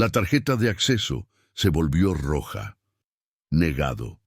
La tarjeta de acceso se volvió roja. Negado.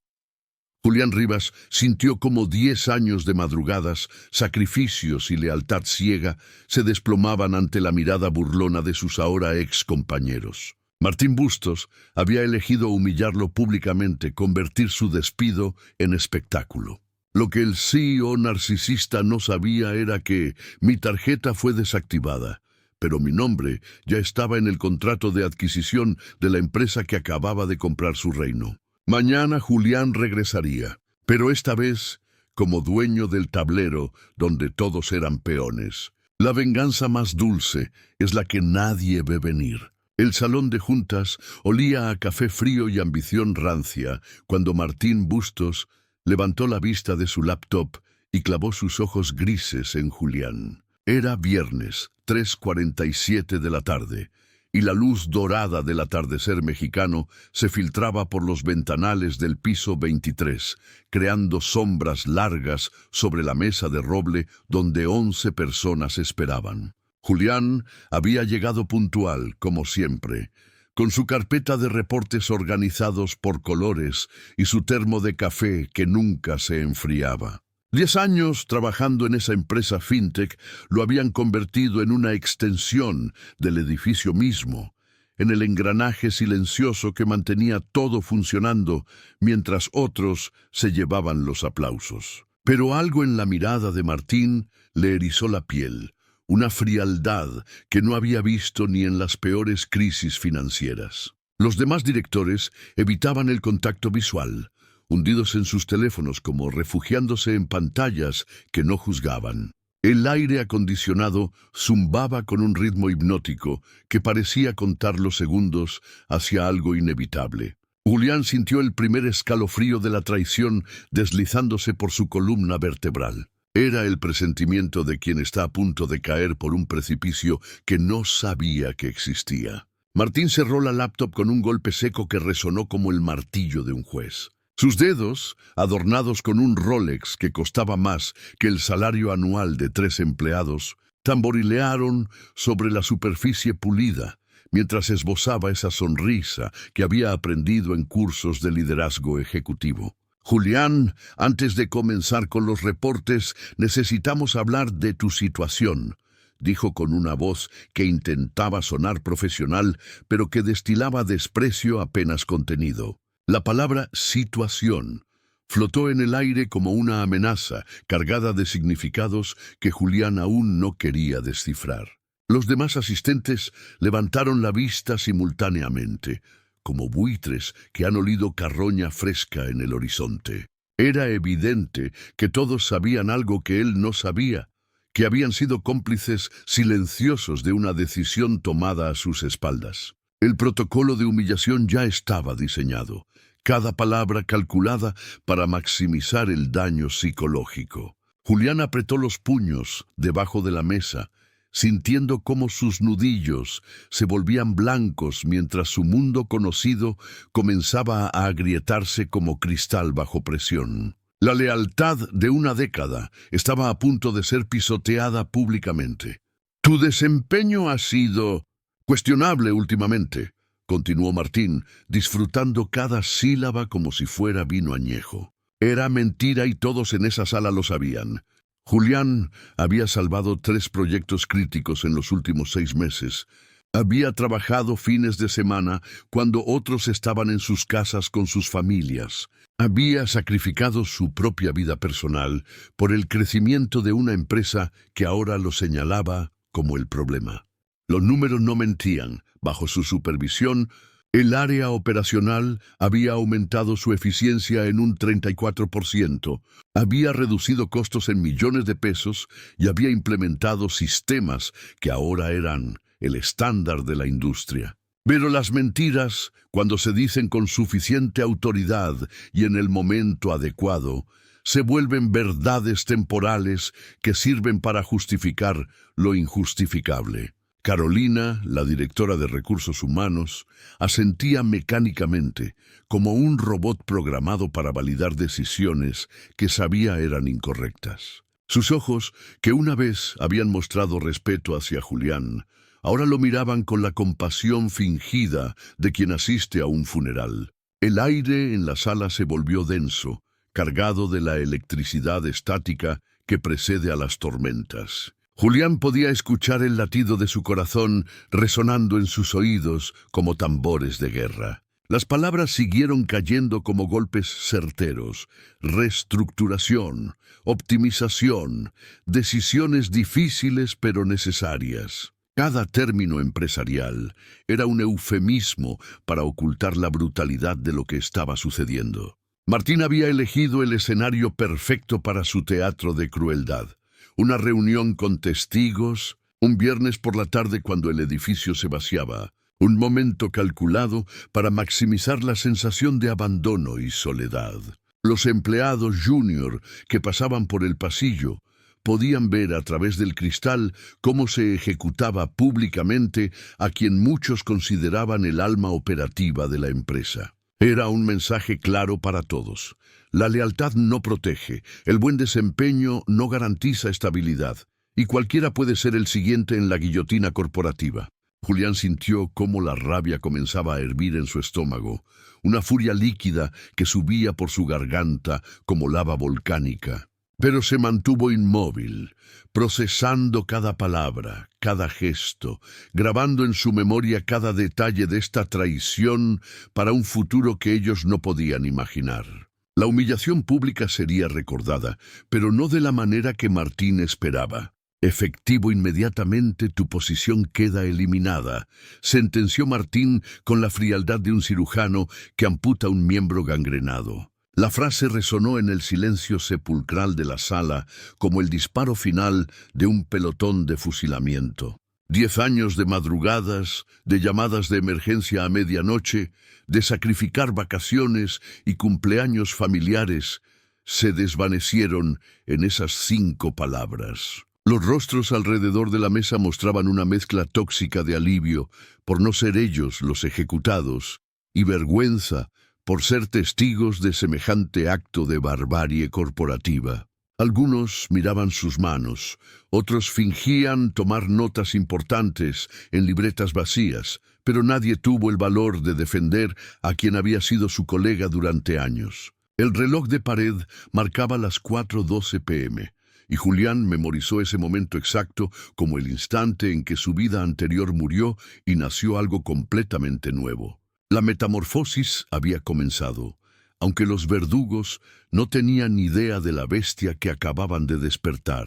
Julián Rivas sintió como 10 años de madrugadas, sacrificios y lealtad ciega se desplomaban ante la mirada burlona de sus ahora ex compañeros. Martín Bustos había elegido humillarlo públicamente, convertir su despido en espectáculo. Lo que el CEO narcisista no sabía era que mi tarjeta fue desactivada, pero mi nombre ya estaba en el contrato de adquisición de la empresa que acababa de comprar su reino. Mañana Julián regresaría, pero esta vez como dueño del tablero donde todos eran peones. La venganza más dulce es la que nadie ve venir. El salón de juntas olía a café frío y ambición rancia cuando Martín Bustos levantó la vista de su laptop y clavó sus ojos grises en Julián. Era viernes, 3:47 de la tarde, y la luz dorada del atardecer mexicano se filtraba por los ventanales del piso 23, creando sombras largas sobre la mesa de roble donde 11 personas esperaban. Julián había llegado puntual, como siempre, con su carpeta de reportes organizados por colores y su termo de café que nunca se enfriaba. 10 años trabajando en esa empresa fintech lo habían convertido en una extensión del edificio mismo, en el engranaje silencioso que mantenía todo funcionando mientras otros se llevaban los aplausos. Pero algo en la mirada de Martín le erizó la piel, una frialdad que no había visto ni en las peores crisis financieras. Los demás directores evitaban el contacto visual, hundidos en sus teléfonos como refugiándose en pantallas que no juzgaban. El aire acondicionado zumbaba con un ritmo hipnótico que parecía contar los segundos hacia algo inevitable. Julián sintió el primer escalofrío de la traición deslizándose por su columna vertebral. Era el presentimiento de quien está a punto de caer por un precipicio que no sabía que existía. Martín cerró la laptop con un golpe seco que resonó como el martillo de un juez. Sus dedos, adornados con un Rolex que costaba más que el salario anual de 3 empleados, tamborilearon sobre la superficie pulida, mientras esbozaba esa sonrisa que había aprendido en cursos de liderazgo ejecutivo. Julián, antes de comenzar con los reportes, necesitamos hablar de tu situación, dijo con una voz que intentaba sonar profesional, pero que destilaba desprecio apenas contenido. La palabra situación flotó en el aire como una amenaza cargada de significados que Julián aún no quería descifrar. Los demás asistentes levantaron la vista simultáneamente, como buitres que han olido carroña fresca en el horizonte. Era evidente que todos sabían algo que él no sabía, que habían sido cómplices silenciosos de una decisión tomada a sus espaldas. El protocolo de humillación ya estaba diseñado, cada palabra calculada para maximizar el daño psicológico. Julián apretó los puños debajo de la mesa, sintiendo cómo sus nudillos se volvían blancos mientras su mundo conocido comenzaba a agrietarse como cristal bajo presión. La lealtad de una década estaba a punto de ser pisoteada públicamente. Tu desempeño ha sido cuestionable últimamente, continuó Martín, disfrutando cada sílaba como si fuera vino añejo. Era mentira y todos en esa sala lo sabían. Julián había salvado 3 proyectos críticos en los últimos 6 meses. Había trabajado fines de semana cuando otros estaban en sus casas con sus familias. Había sacrificado su propia vida personal por el crecimiento de una empresa que ahora lo señalaba como el problema. Los números no mentían. Bajo su supervisión, el área operacional había aumentado su eficiencia en un 34%, había reducido costos en millones de pesos y había implementado sistemas que ahora eran el estándar de la industria. Pero las mentiras, cuando se dicen con suficiente autoridad y en el momento adecuado, se vuelven verdades temporales que sirven para justificar lo injustificable. Carolina, la directora de Recursos Humanos, asentía mecánicamente, como un robot programado para validar decisiones que sabía eran incorrectas. Sus ojos, que una vez habían mostrado respeto hacia Julián, Ahora lo miraban con la compasión fingida de quien asiste a un funeral. El aire en la sala se volvió denso, cargado de la electricidad estática que precede a las tormentas. Julián podía escuchar el latido de su corazón resonando en sus oídos como tambores de guerra. Las palabras siguieron cayendo como golpes certeros: reestructuración, optimización, decisiones difíciles pero necesarias. Cada término empresarial era un eufemismo para ocultar la brutalidad de lo que estaba sucediendo. Martín había elegido el escenario perfecto para su teatro de crueldad. Una reunión con testigos, un viernes por la tarde cuando el edificio se vaciaba. Un momento calculado para maximizar la sensación de abandono y soledad. Los empleados junior que pasaban por el pasillo podían ver a través del cristal cómo se ejecutaba públicamente a quien muchos consideraban el alma operativa de la empresa. Era un mensaje claro para todos. La lealtad no protege, el buen desempeño no garantiza estabilidad, y cualquiera puede ser el siguiente en la guillotina corporativa. Julián sintió cómo la rabia comenzaba a hervir en su estómago, una furia líquida que subía por su garganta como lava volcánica. Pero se mantuvo inmóvil, procesando cada palabra, cada gesto, grabando en su memoria cada detalle de esta traición para un futuro que ellos no podían imaginar. La humillación pública sería recordada, pero no de la manera que Martín esperaba. Efectivo inmediatamente, tu posición queda eliminada, sentenció Martín con la frialdad de un cirujano que amputa un miembro gangrenado. La frase resonó en el silencio sepulcral de la sala como el disparo final de un pelotón de fusilamiento. 10 años de madrugadas, de llamadas de emergencia a medianoche, de sacrificar vacaciones y cumpleaños familiares, se desvanecieron en esas 5 palabras. Los rostros alrededor de la mesa mostraban una mezcla tóxica de alivio por no ser ellos los ejecutados y vergüenza por ser testigos de semejante acto de barbarie corporativa. Algunos miraban sus manos, otros fingían tomar notas importantes en libretas vacías, pero nadie tuvo el valor de defender a quien había sido su colega durante años. El reloj de pared marcaba las 4:12 p.m., y Julián memorizó ese momento exacto como el instante en que su vida anterior murió y nació algo completamente nuevo. La metamorfosis había comenzado, aunque los verdugos no tenían idea de la bestia que acababan de despertar.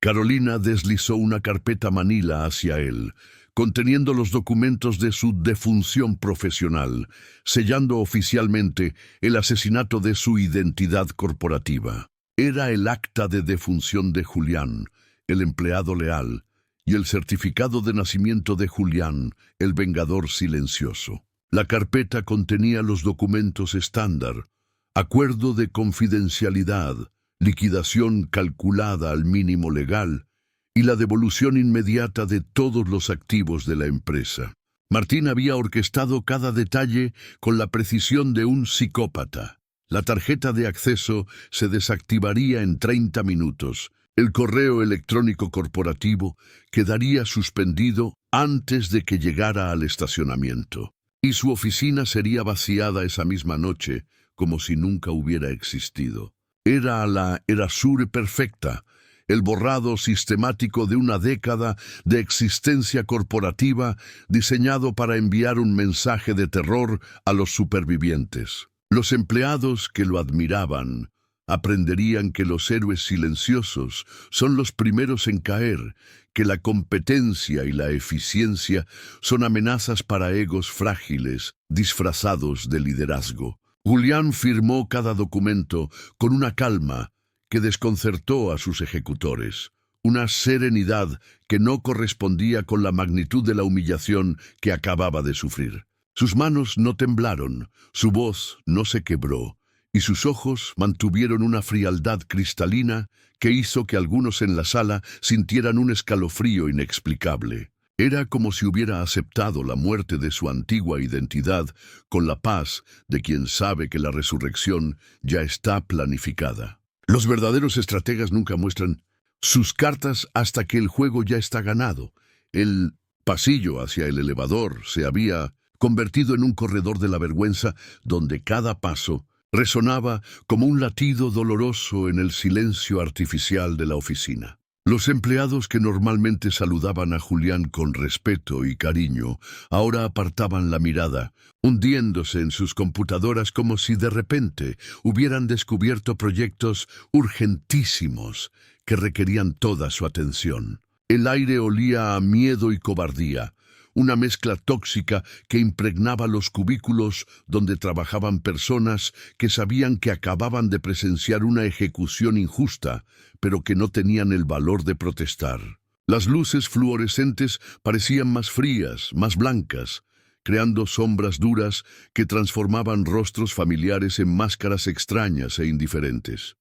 Carolina deslizó una carpeta manila hacia él, conteniendo los documentos de su defunción profesional, sellando oficialmente el asesinato de su identidad corporativa. Era el acta de defunción de Julián, el empleado leal, y el certificado de nacimiento de Julián, el vengador silencioso. La carpeta contenía los documentos estándar: acuerdo de confidencialidad, liquidación calculada al mínimo legal y la devolución inmediata de todos los activos de la empresa. Martín había orquestado cada detalle con la precisión de un psicópata. La tarjeta de acceso se desactivaría en 30 minutos. El correo electrónico corporativo quedaría suspendido antes de que llegara al estacionamiento. Y su oficina sería vaciada esa misma noche, como si nunca hubiera existido. Era la erasure perfecta, el borrado sistemático de una década de existencia corporativa diseñado para enviar un mensaje de terror a los supervivientes. Los empleados que lo admiraban aprenderían que los héroes silenciosos son los primeros en caer, que la competencia y la eficiencia son amenazas para egos frágiles, disfrazados de liderazgo. Julián firmó cada documento con una calma que desconcertó a sus ejecutores, una serenidad que no correspondía con la magnitud de la humillación que acababa de sufrir. Sus manos no temblaron, su voz no se quebró, y sus ojos mantuvieron una frialdad cristalina que hizo que algunos en la sala sintieran un escalofrío inexplicable. Era como si hubiera aceptado la muerte de su antigua identidad con la paz de quien sabe que la resurrección ya está planificada. Los verdaderos estrategas nunca muestran sus cartas hasta que el juego ya está ganado. El pasillo hacia el elevador se había convertido en un corredor de la vergüenza donde cada paso resonaba como un latido doloroso en el silencio artificial de la oficina. Los empleados que normalmente saludaban a Julián con respeto y cariño, ahora apartaban la mirada, hundiéndose en sus computadoras como si de repente hubieran descubierto proyectos urgentísimos que requerían toda su atención. El aire olía a miedo y cobardía, una mezcla tóxica que impregnaba los cubículos donde trabajaban personas que sabían que acababan de presenciar una ejecución injusta, pero que no tenían el valor de protestar. Las luces fluorescentes parecían más frías, más blancas, creando sombras duras que transformaban rostros familiares en máscaras extrañas e indiferentes.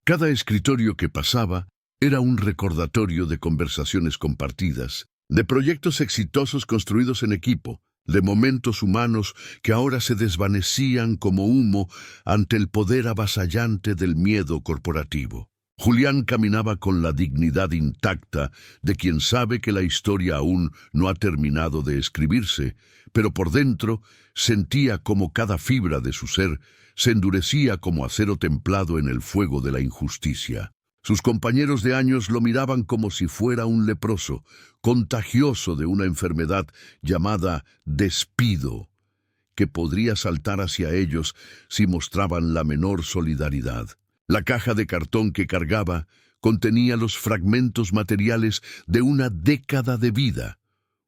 Cada escritorio que pasaba era un recordatorio de conversaciones compartidas, de proyectos exitosos construidos en equipo, de momentos humanos que ahora se desvanecían como humo ante el poder avasallante del miedo corporativo. Julián caminaba con la dignidad intacta de quien sabe que la historia aún no ha terminado de escribirse, pero por dentro sentía como cada fibra de su ser se endurecía como acero templado en el fuego de la injusticia. Sus compañeros de años lo miraban como si fuera un leproso, contagioso de una enfermedad llamada despido, que podría saltar hacia ellos si mostraban la menor solidaridad. La caja de cartón que cargaba contenía los fragmentos materiales de una década de vida,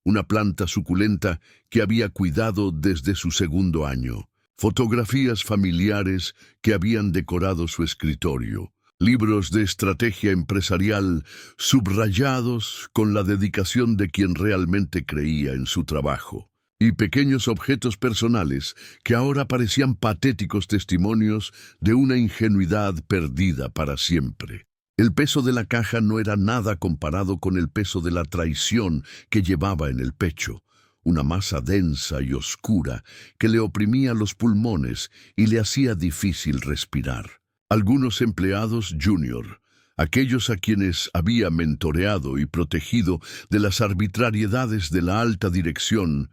una planta suculenta que había cuidado desde su segundo año, fotografías familiares que habían decorado su escritorio, libros de estrategia empresarial subrayados con la dedicación de quien realmente creía en su trabajo, y pequeños objetos personales que ahora parecían patéticos testimonios de una ingenuidad perdida para siempre. El peso de la caja no era nada comparado con el peso de la traición que llevaba en el pecho, una masa densa y oscura que le oprimía los pulmones y le hacía difícil respirar. Algunos empleados junior, aquellos a quienes había mentoreado y protegido de las arbitrariedades de la alta dirección,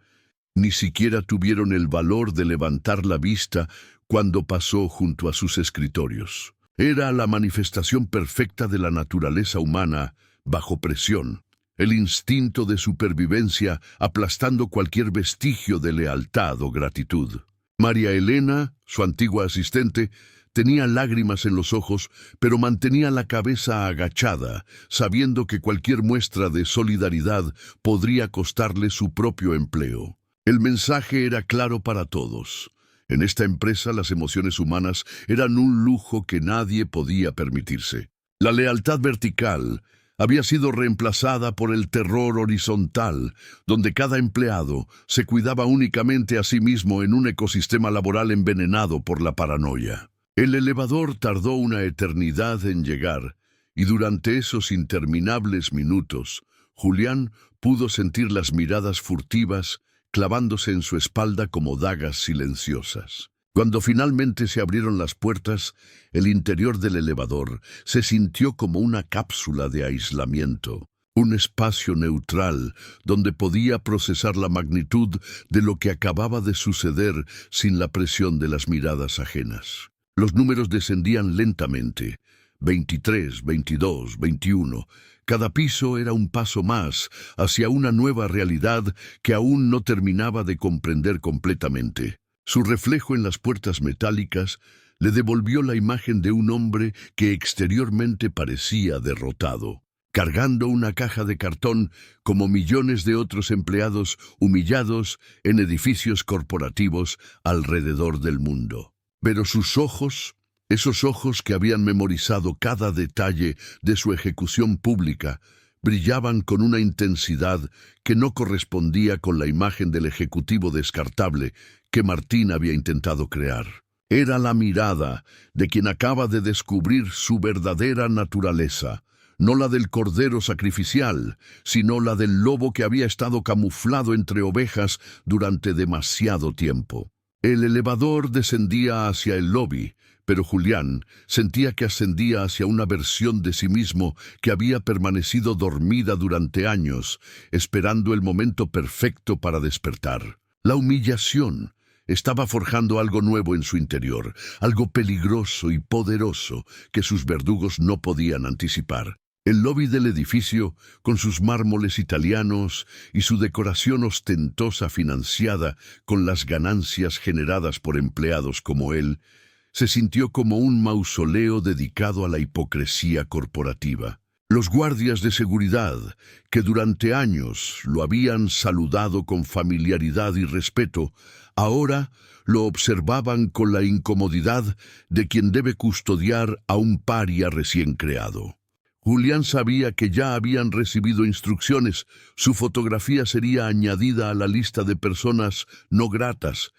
ni siquiera tuvieron el valor de levantar la vista cuando pasó junto a sus escritorios. Era la manifestación perfecta de la naturaleza humana bajo presión, el instinto de supervivencia aplastando cualquier vestigio de lealtad o gratitud. María Elena, su antigua asistente, tenía lágrimas en los ojos, pero mantenía la cabeza agachada, sabiendo que cualquier muestra de solidaridad podría costarle su propio empleo. El mensaje era claro para todos. En esta empresa las emociones humanas eran un lujo que nadie podía permitirse. La lealtad vertical había sido reemplazada por el terror horizontal, donde cada empleado se cuidaba únicamente a sí mismo en un ecosistema laboral envenenado por la paranoia. El elevador tardó una eternidad en llegar, y durante esos interminables minutos, Julián pudo sentir las miradas furtivas clavándose en su espalda como dagas silenciosas. Cuando finalmente se abrieron las puertas, el interior del elevador se sintió como una cápsula de aislamiento, un espacio neutral donde podía procesar la magnitud de lo que acababa de suceder sin la presión de las miradas ajenas. Los números descendían lentamente, 23, 22, 21. Cada piso era un paso más hacia una nueva realidad que aún no terminaba de comprender completamente. Su reflejo en las puertas metálicas le devolvió la imagen de un hombre que exteriormente parecía derrotado, cargando una caja de cartón como millones de otros empleados humillados en edificios corporativos alrededor del mundo. Pero sus ojos, esos ojos que habían memorizado cada detalle de su ejecución pública, brillaban con una intensidad que no correspondía con la imagen del ejecutivo descartable que Martín había intentado crear. Era la mirada de quien acaba de descubrir su verdadera naturaleza, no la del cordero sacrificial, sino la del lobo que había estado camuflado entre ovejas durante demasiado tiempo. El elevador descendía hacia el lobby, Pero Julián sentía que ascendía hacia una versión de sí mismo que había permanecido dormida durante años, esperando el momento perfecto para despertar. La humillación estaba forjando algo nuevo en su interior, algo peligroso y poderoso que sus verdugos no podían anticipar. El lobby del edificio, con sus mármoles italianos y su decoración ostentosa financiada con las ganancias generadas por empleados como él, se sintió como un mausoleo dedicado a la hipocresía corporativa. Los guardias de seguridad, que durante años lo habían saludado con familiaridad y respeto, ahora lo observaban con la incomodidad de quien debe custodiar a un paria recién creado. Julián sabía que ya habían recibido instrucciones, su fotografía sería añadida a la lista de personas no gratas.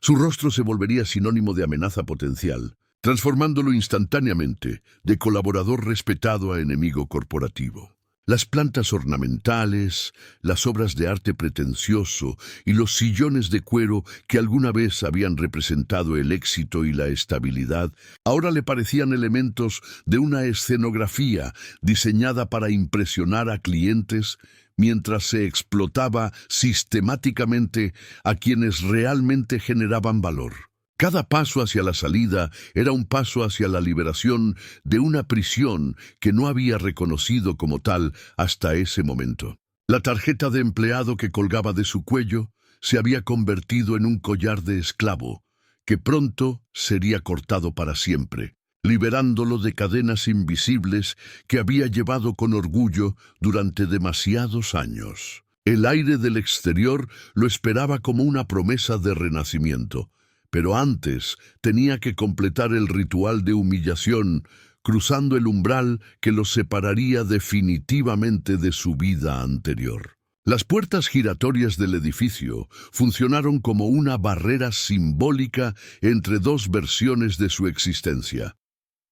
Su rostro se volvería sinónimo de amenaza potencial, transformándolo instantáneamente de colaborador respetado a enemigo corporativo. Las plantas ornamentales, las obras de arte pretencioso y los sillones de cuero que alguna vez habían representado el éxito y la estabilidad, ahora le parecían elementos de una escenografía diseñada para impresionar a clientes mientras se explotaba sistemáticamente a quienes realmente generaban valor. Cada paso hacia la salida era un paso hacia la liberación de una prisión que no había reconocido como tal hasta ese momento. La tarjeta de empleado que colgaba de su cuello se había convertido en un collar de esclavo, que pronto sería cortado para siempre, liberándolo de cadenas invisibles que había llevado con orgullo durante demasiados años. El aire del exterior lo esperaba como una promesa de renacimiento, pero antes tenía que completar el ritual de humillación, cruzando el umbral que los separaría definitivamente de su vida anterior. Las puertas giratorias del edificio funcionaron como una barrera simbólica entre dos versiones de su existencia.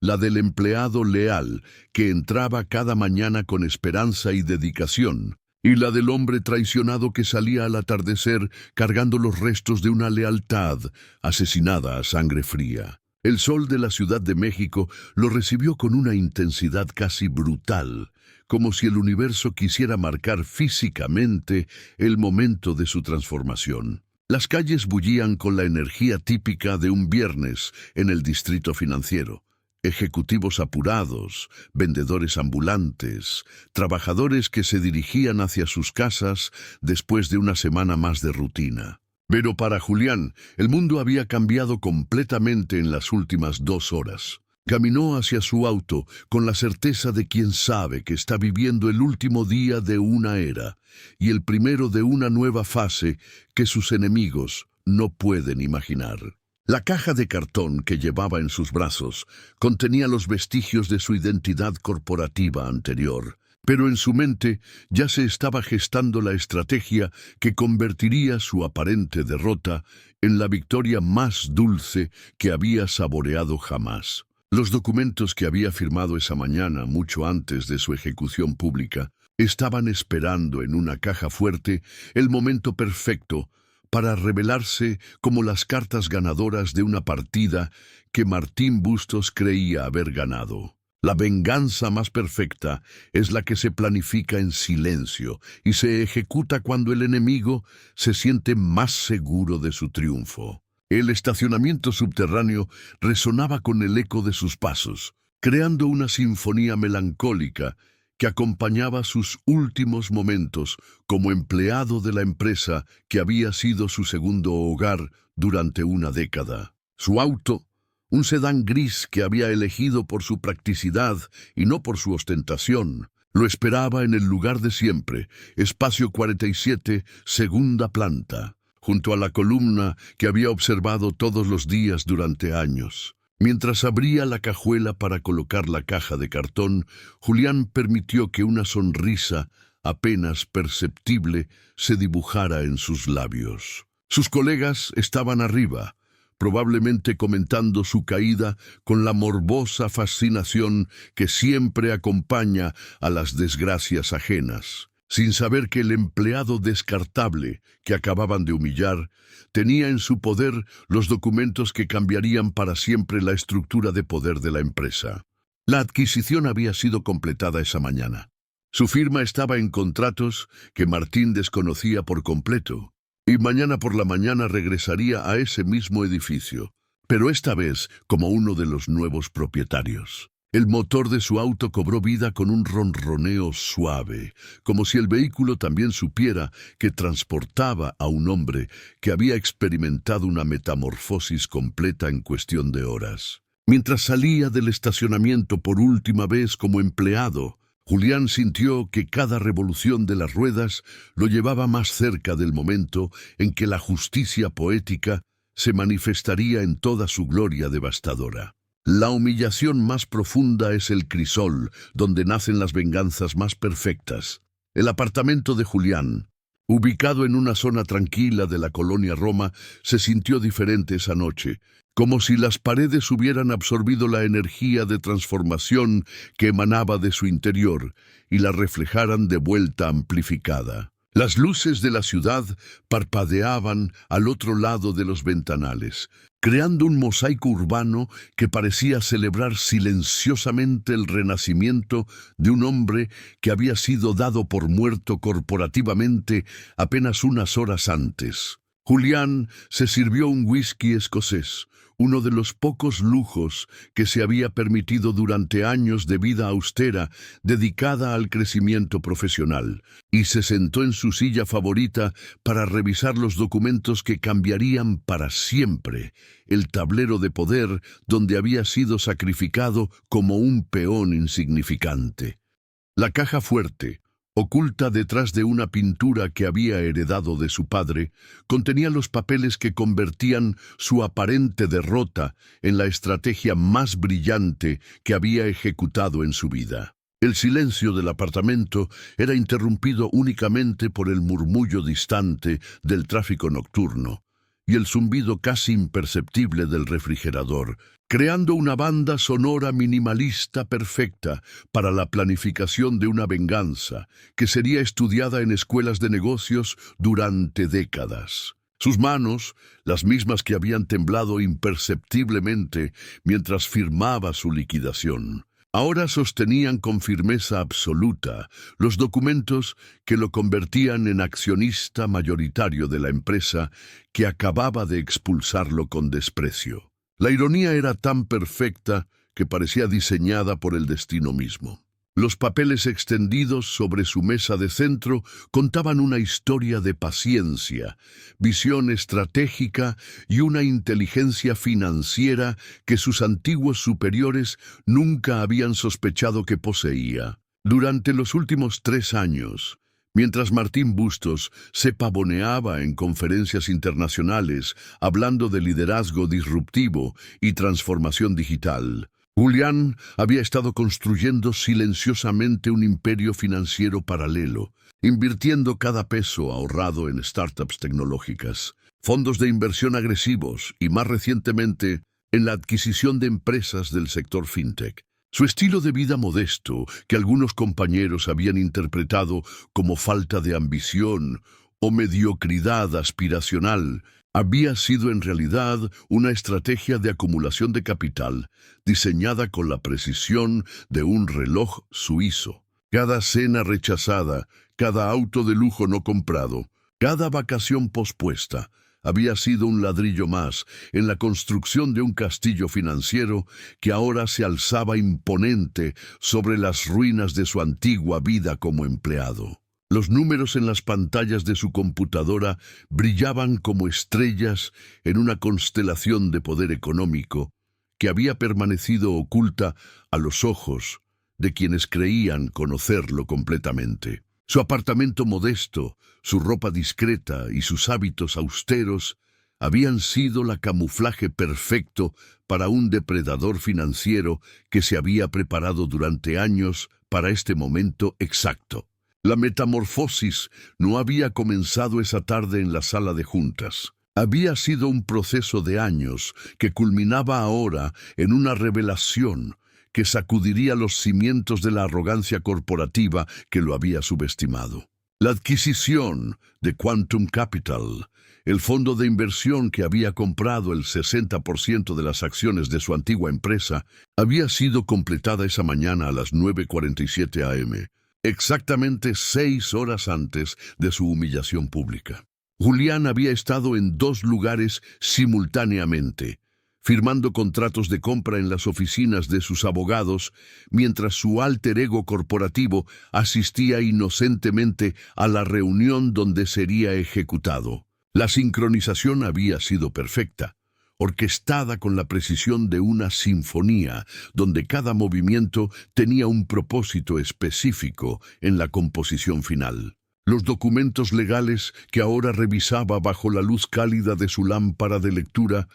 La del empleado leal, que entraba cada mañana con esperanza y dedicación, y la del hombre traicionado que salía al atardecer cargando los restos de una lealtad asesinada a sangre fría. El sol de la Ciudad de México lo recibió con una intensidad casi brutal, como si el universo quisiera marcar físicamente el momento de su transformación. Las calles bullían con la energía típica de un viernes en el distrito financiero. Ejecutivos apurados, vendedores ambulantes, trabajadores que se dirigían hacia sus casas después de una semana más de rutina. Pero para Julián, el mundo había cambiado completamente en las últimas 2 horas. Caminó hacia su auto con la certeza de quien sabe que está viviendo el último día de una era y el primero de una nueva fase que sus enemigos no pueden imaginar. La caja de cartón que llevaba en sus brazos contenía los vestigios de su identidad corporativa anterior, pero en su mente ya se estaba gestando la estrategia que convertiría su aparente derrota en la victoria más dulce que había saboreado jamás. Los documentos que había firmado esa mañana, mucho antes de su ejecución pública, estaban esperando en una caja fuerte el momento perfecto para revelarse como las cartas ganadoras de una partida que Martín Bustos creía haber ganado. La venganza más perfecta es la que se planifica en silencio y se ejecuta cuando el enemigo se siente más seguro de su triunfo. El estacionamiento subterráneo resonaba con el eco de sus pasos, creando una sinfonía melancólica que acompañaba sus últimos momentos como empleado de la empresa que había sido su segundo hogar durante una década. Su auto, un sedán gris que había elegido por su practicidad y no por su ostentación, lo esperaba en el lugar de siempre, espacio 47, segunda planta, junto a la columna que había observado todos los días durante años. Mientras abría la cajuela para colocar la caja de cartón, Julián permitió que una sonrisa apenas perceptible se dibujara en sus labios. Sus colegas estaban arriba, probablemente comentando su caída con la morbosa fascinación que siempre acompaña a las desgracias ajenas. sin saber que el empleado descartable que acababan de humillar tenía en su poder los documentos que cambiarían para siempre la estructura de poder de la empresa. La adquisición había sido completada esa mañana. Su firma estaba en contratos que Martín desconocía por completo, y mañana por la mañana regresaría a ese mismo edificio, pero esta vez como uno de los nuevos propietarios. El motor de su auto cobró vida con un ronroneo suave, como si el vehículo también supiera que transportaba a un hombre que había experimentado una metamorfosis completa en cuestión de horas. Mientras salía del estacionamiento por última vez como empleado, Julián sintió que cada revolución de las ruedas lo llevaba más cerca del momento en que la justicia poética se manifestaría en toda su gloria devastadora. La humillación más profunda es el crisol, donde nacen las venganzas más perfectas. El apartamento de Julián, ubicado en una zona tranquila de la colonia Roma, se sintió diferente esa noche, como si las paredes hubieran absorbido la energía de transformación que emanaba de su interior y la reflejaran de vuelta amplificada. Las luces de la ciudad parpadeaban al otro lado de los ventanales, creando un mosaico urbano que parecía celebrar silenciosamente el renacimiento de un hombre que había sido dado por muerto corporativamente apenas unas horas antes. Julián se sirvió un whisky escocés, uno de los pocos lujos que se había permitido durante años de vida austera dedicada al crecimiento profesional, y se sentó en su silla favorita para revisar los documentos que cambiarían para siempre el tablero de poder donde había sido sacrificado como un peón insignificante. La caja fuerte, oculta detrás de una pintura que había heredado de su padre, contenía los papeles que convertían su aparente derrota en la estrategia más brillante que había ejecutado en su vida. El silencio del apartamento era interrumpido únicamente por el murmullo distante del tráfico nocturno y el zumbido casi imperceptible del refrigerador, creando una banda sonora minimalista perfecta para la planificación de una venganza que sería estudiada en escuelas de negocios durante décadas. Sus manos, las mismas que habían temblado imperceptiblemente mientras firmaba su liquidación, ahora sostenían con firmeza absoluta los documentos que lo convertían en accionista mayoritario de la empresa que acababa de expulsarlo con desprecio. La ironía era tan perfecta que parecía diseñada por el destino mismo. Los papeles extendidos sobre su mesa de centro contaban una historia de paciencia, visión estratégica y una inteligencia financiera que sus antiguos superiores nunca habían sospechado que poseía. Durante los últimos 3 años, mientras Martín Bustos se pavoneaba en conferencias internacionales hablando de liderazgo disruptivo y transformación digital, Julián había estado construyendo silenciosamente un imperio financiero paralelo, invirtiendo cada peso ahorrado en startups tecnológicas, fondos de inversión agresivos y, más recientemente, en la adquisición de empresas del sector fintech. Su estilo de vida modesto, que algunos compañeros habían interpretado como falta de ambición o mediocridad aspiracional, había sido en realidad una estrategia de acumulación de capital diseñada con la precisión de un reloj suizo. Cada cena rechazada, cada auto de lujo no comprado, cada vacación pospuesta, había sido un ladrillo más en la construcción de un castillo financiero que ahora se alzaba imponente sobre las ruinas de su antigua vida como empleado. Los números en las pantallas de su computadora brillaban como estrellas en una constelación de poder económico que había permanecido oculta a los ojos de quienes creían conocerlo completamente. Su apartamento modesto, su ropa discreta y sus hábitos austeros habían sido la camuflaje perfecto para un depredador financiero que se había preparado durante años para este momento exacto. La metamorfosis no había comenzado esa tarde en la sala de juntas. Había sido un proceso de años que culminaba ahora en una revelación que sacudiría los cimientos de la arrogancia corporativa que lo había subestimado. La adquisición de Quantum Capital, el fondo de inversión que había comprado el 60% de las acciones de su antigua empresa, había sido completada esa mañana a las 9:47 a.m., exactamente 6 horas antes de su humillación pública. Julián había estado en 2 lugares simultáneamente, firmando contratos de compra en las oficinas de sus abogados, mientras su alter ego corporativo asistía inocentemente a la reunión donde sería ejecutado. La sincronización había sido perfecta, orquestada con la precisión de una sinfonía, donde cada movimiento tenía un propósito específico en la composición final. Los documentos legales que ahora revisaba bajo la luz cálida de su lámpara de lectura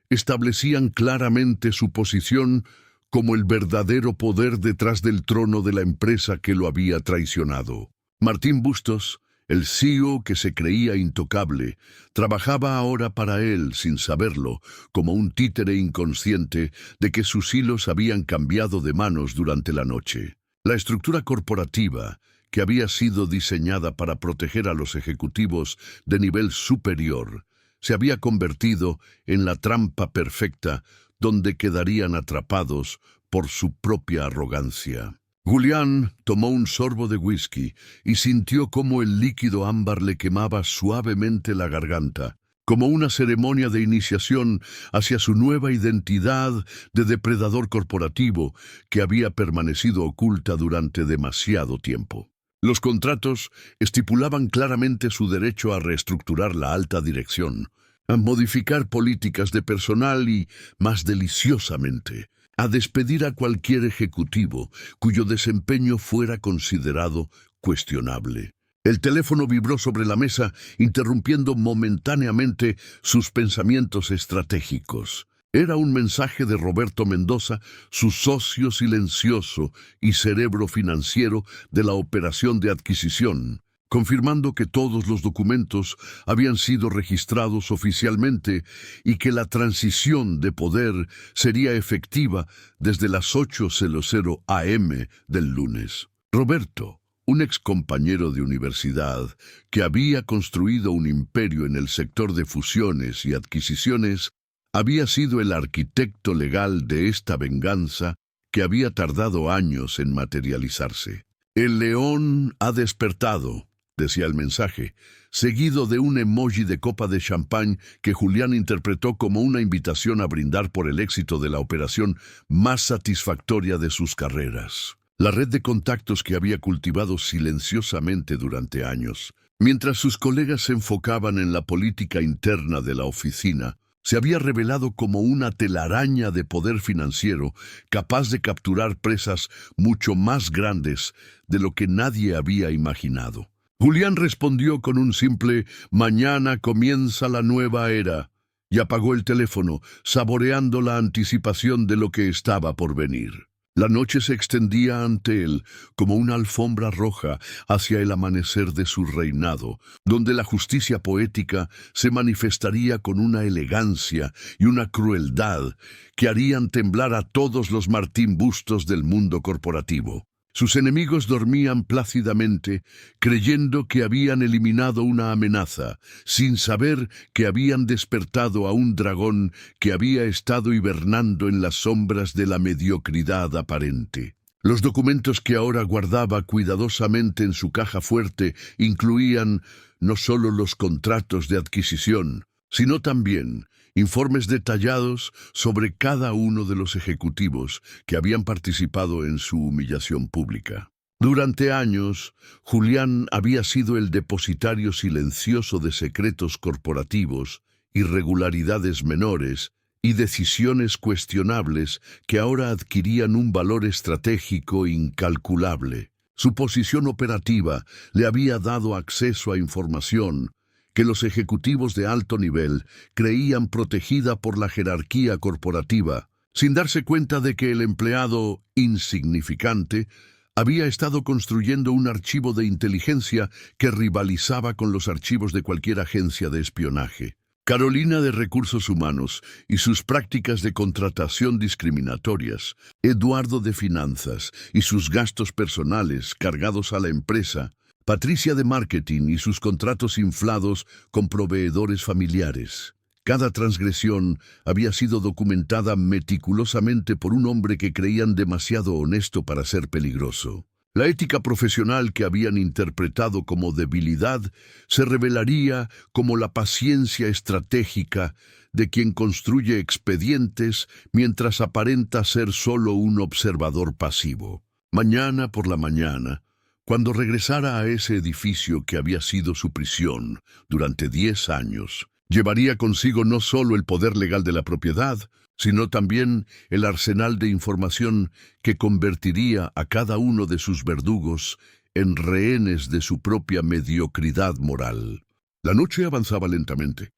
establecían claramente su posición como el verdadero poder detrás del trono de la empresa que lo había traicionado. Martín Bustos, el CEO que se creía intocable, trabajaba ahora para él, sin saberlo, como un títere inconsciente de que sus hilos habían cambiado de manos durante la noche. La estructura corporativa, que había sido diseñada para proteger a los ejecutivos de nivel superior, se había convertido en la trampa perfecta donde quedarían atrapados por su propia arrogancia. Julián tomó un sorbo de whisky y sintió cómo el líquido ámbar le quemaba suavemente la garganta, como una ceremonia de iniciación hacia su nueva identidad de depredador corporativo que había permanecido oculta durante demasiado tiempo. Los contratos estipulaban claramente su derecho a reestructurar la alta dirección, a modificar políticas de personal y, más deliciosamente, a despedir a cualquier ejecutivo cuyo desempeño fuera considerado cuestionable. El teléfono vibró sobre la mesa, interrumpiendo momentáneamente sus pensamientos estratégicos. Era un mensaje de Roberto Mendoza, su socio silencioso y cerebro financiero de la operación de adquisición, confirmando que todos los documentos habían sido registrados oficialmente y que la transición de poder sería efectiva desde las 8:00 a.m. del lunes. Roberto, un excompañero de universidad que había construido un imperio en el sector de fusiones y adquisiciones, había sido el arquitecto legal de esta venganza que había tardado años en materializarse. «El león ha despertado», decía el mensaje, seguido de un emoji de copa de champán que Julián interpretó como una invitación a brindar por el éxito de la operación más satisfactoria de sus carreras. La red de contactos que había cultivado silenciosamente durante años, mientras sus colegas se enfocaban en la política interna de la oficina, se había revelado como una telaraña de poder financiero capaz de capturar presas mucho más grandes de lo que nadie había imaginado. Julián respondió con un simple «Mañana comienza la nueva era» y apagó el teléfono, saboreando la anticipación de lo que estaba por venir. La noche se extendía ante él como una alfombra roja hacia el amanecer de su reinado, donde la justicia poética se manifestaría con una elegancia y una crueldad que harían temblar a todos los Martín Bustos del mundo corporativo. Sus enemigos dormían plácidamente, creyendo que habían eliminado una amenaza, sin saber que habían despertado a un dragón que había estado hibernando en las sombras de la mediocridad aparente. Los documentos que ahora guardaba cuidadosamente en su caja fuerte incluían no solo los contratos de adquisición, sino también informes detallados sobre cada uno de los ejecutivos que habían participado en su humillación pública. Durante años, Julián había sido el depositario silencioso de secretos corporativos, irregularidades menores y decisiones cuestionables que ahora adquirían un valor estratégico incalculable. Su posición operativa le había dado acceso a información que los ejecutivos de alto nivel creían protegida por la jerarquía corporativa, sin darse cuenta de que el empleado insignificante había estado construyendo un archivo de inteligencia que rivalizaba con los archivos de cualquier agencia de espionaje. Carolina de Recursos Humanos y sus prácticas de contratación discriminatorias, Eduardo de Finanzas y sus gastos personales cargados a la empresa, Patricia de marketing y sus contratos inflados con proveedores familiares. Cada transgresión había sido documentada meticulosamente por un hombre que creían demasiado honesto para ser peligroso. La ética profesional que habían interpretado como debilidad se revelaría como la paciencia estratégica de quien construye expedientes mientras aparenta ser solo un observador pasivo. Mañana por la mañana, cuando regresara a ese edificio que había sido su prisión durante 10 años, llevaría consigo no solo el poder legal de la propiedad, sino también el arsenal de información que convertiría a cada uno de sus verdugos en rehenes de su propia mediocridad moral. La noche avanzaba lentamente,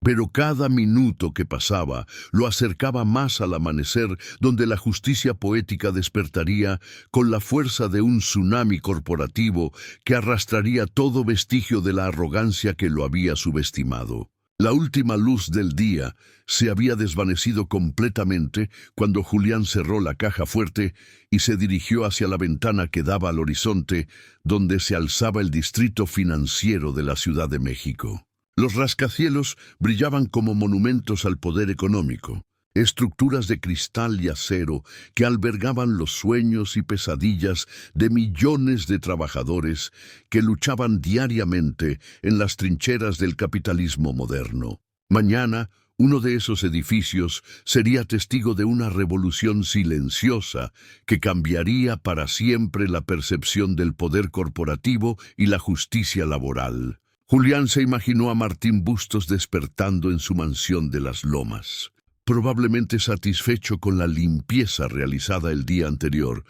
pero cada minuto que pasaba lo acercaba más al amanecer, donde la justicia poética despertaría con la fuerza de un tsunami corporativo que arrastraría todo vestigio de la arrogancia que lo había subestimado. La última luz del día se había desvanecido completamente cuando Julián cerró la caja fuerte y se dirigió hacia la ventana que daba al horizonte, donde se alzaba el distrito financiero de la Ciudad de México. Los rascacielos brillaban como monumentos al poder económico, estructuras de cristal y acero que albergaban los sueños y pesadillas de millones de trabajadores que luchaban diariamente en las trincheras del capitalismo moderno. Mañana, uno de esos edificios sería testigo de una revolución silenciosa que cambiaría para siempre la percepción del poder corporativo y la justicia laboral. Julián se imaginó a Martín Bustos despertando en su mansión de las Lomas, probablemente satisfecho con la limpieza realizada el día anterior,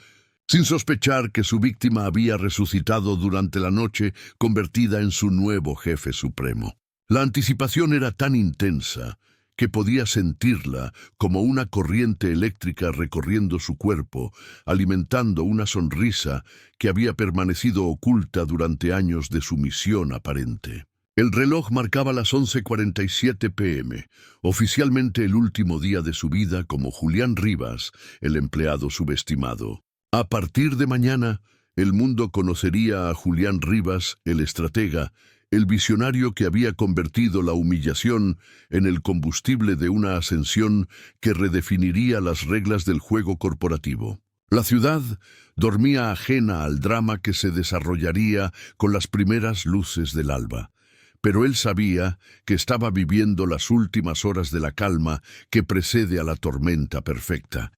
sin sospechar que su víctima había resucitado durante la noche, convertida en su nuevo jefe supremo. La anticipación era tan intensa que podía sentirla como una corriente eléctrica recorriendo su cuerpo, alimentando una sonrisa que había permanecido oculta durante años de sumisión aparente. El reloj marcaba las 11:47 p.m., oficialmente el último día de su vida como Julián Rivas, el empleado subestimado. A partir de mañana, el mundo conocería a Julián Rivas, el estratega, el visionario que había convertido la humillación en el combustible de una ascensión que redefiniría las reglas del juego corporativo. La ciudad dormía ajena al drama que se desarrollaría con las primeras luces del alba. Pero él sabía que estaba viviendo las últimas horas de la calma que precede a la tormenta perfecta.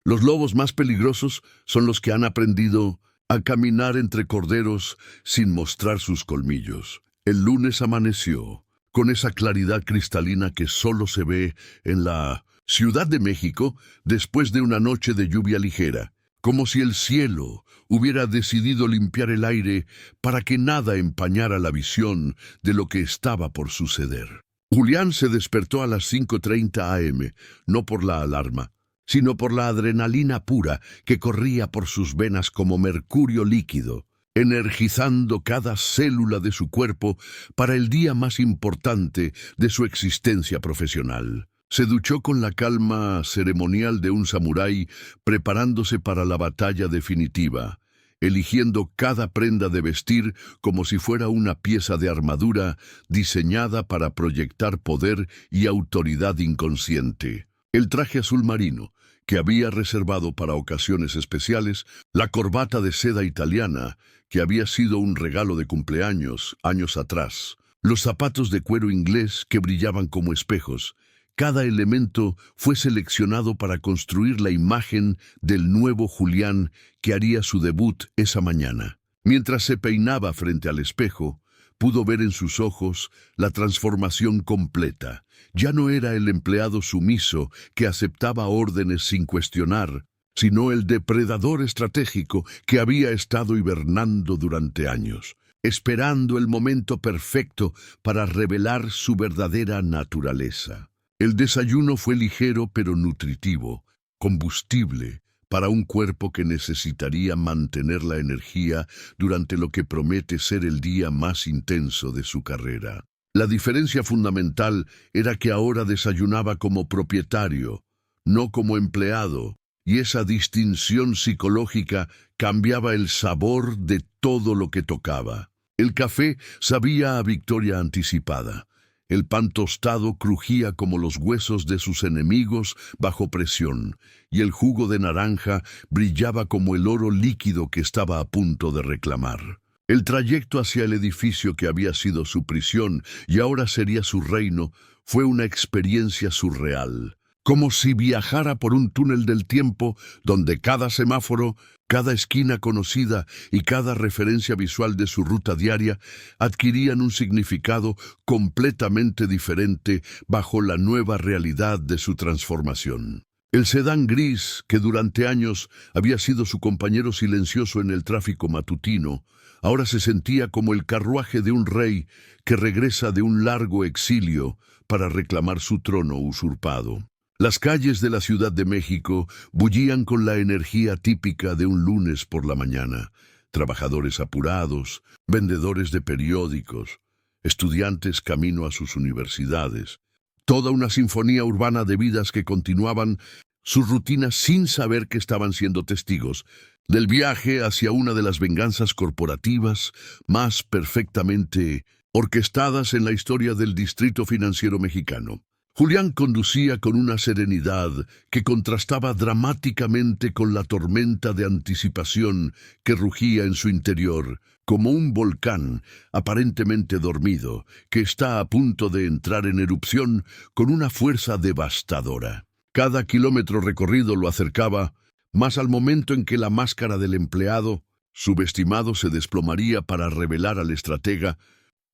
Los lobos más peligrosos son los que han aprendido a caminar entre corderos sin mostrar sus colmillos. El lunes amaneció con esa claridad cristalina que solo se ve en la Ciudad de México después de una noche de lluvia ligera, como si el cielo hubiera decidido limpiar el aire para que nada empañara la visión de lo que estaba por suceder. Julián se despertó a las 5:30 a.m., no por la alarma, sino por la adrenalina pura que corría por sus venas como mercurio líquido, energizando cada célula de su cuerpo para el día más importante de su existencia profesional. Se duchó con la calma ceremonial de un samurái preparándose para la batalla definitiva, eligiendo cada prenda de vestir como si fuera una pieza de armadura diseñada para proyectar poder y autoridad inconsciente. El traje azul marino, que había reservado para ocasiones especiales, la corbata de seda italiana, que había sido un regalo de cumpleaños años atrás, los zapatos de cuero inglés que brillaban como espejos. Cada elemento fue seleccionado para construir la imagen del nuevo Julián que haría su debut esa mañana. Mientras se peinaba frente al espejo, pudo ver en sus ojos la transformación completa. Ya no era el empleado sumiso que aceptaba órdenes sin cuestionar, sino el depredador estratégico que había estado hibernando durante años, esperando el momento perfecto para revelar su verdadera naturaleza. El desayuno fue ligero pero nutritivo, combustible para un cuerpo que necesitaría mantener la energía durante lo que promete ser el día más intenso de su carrera. La diferencia fundamental era que ahora desayunaba como propietario, no como empleado, y esa distinción psicológica cambiaba el sabor de todo lo que tocaba. El café sabía a victoria anticipada. El pan tostado crujía como los huesos de sus enemigos bajo presión, y el jugo de naranja brillaba como el oro líquido que estaba a punto de reclamar. El trayecto hacia el edificio que había sido su prisión y ahora sería su reino fue una experiencia surreal, como si viajara por un túnel del tiempo donde cada semáforo, cada esquina conocida y cada referencia visual de su ruta diaria adquirían un significado completamente diferente bajo la nueva realidad de su transformación. El sedán gris, que durante años había sido su compañero silencioso en el tráfico matutino, ahora se sentía como el carruaje de un rey que regresa de un largo exilio para reclamar su trono usurpado. Las calles de la Ciudad de México bullían con la energía típica de un lunes por la mañana. Trabajadores apurados, vendedores de periódicos, estudiantes camino a sus universidades. Toda una sinfonía urbana de vidas que continuaban sus rutinas sin saber que estaban siendo testigos del viaje hacia una de las venganzas corporativas más perfectamente orquestadas en la historia del Distrito Financiero mexicano. Julián conducía con una serenidad que contrastaba dramáticamente con la tormenta de anticipación que rugía en su interior, como un volcán aparentemente dormido que está a punto de entrar en erupción con una fuerza devastadora. Cada kilómetro recorrido lo acercaba más al momento en que la máscara del empleado subestimado se desplomaría para revelar al estratega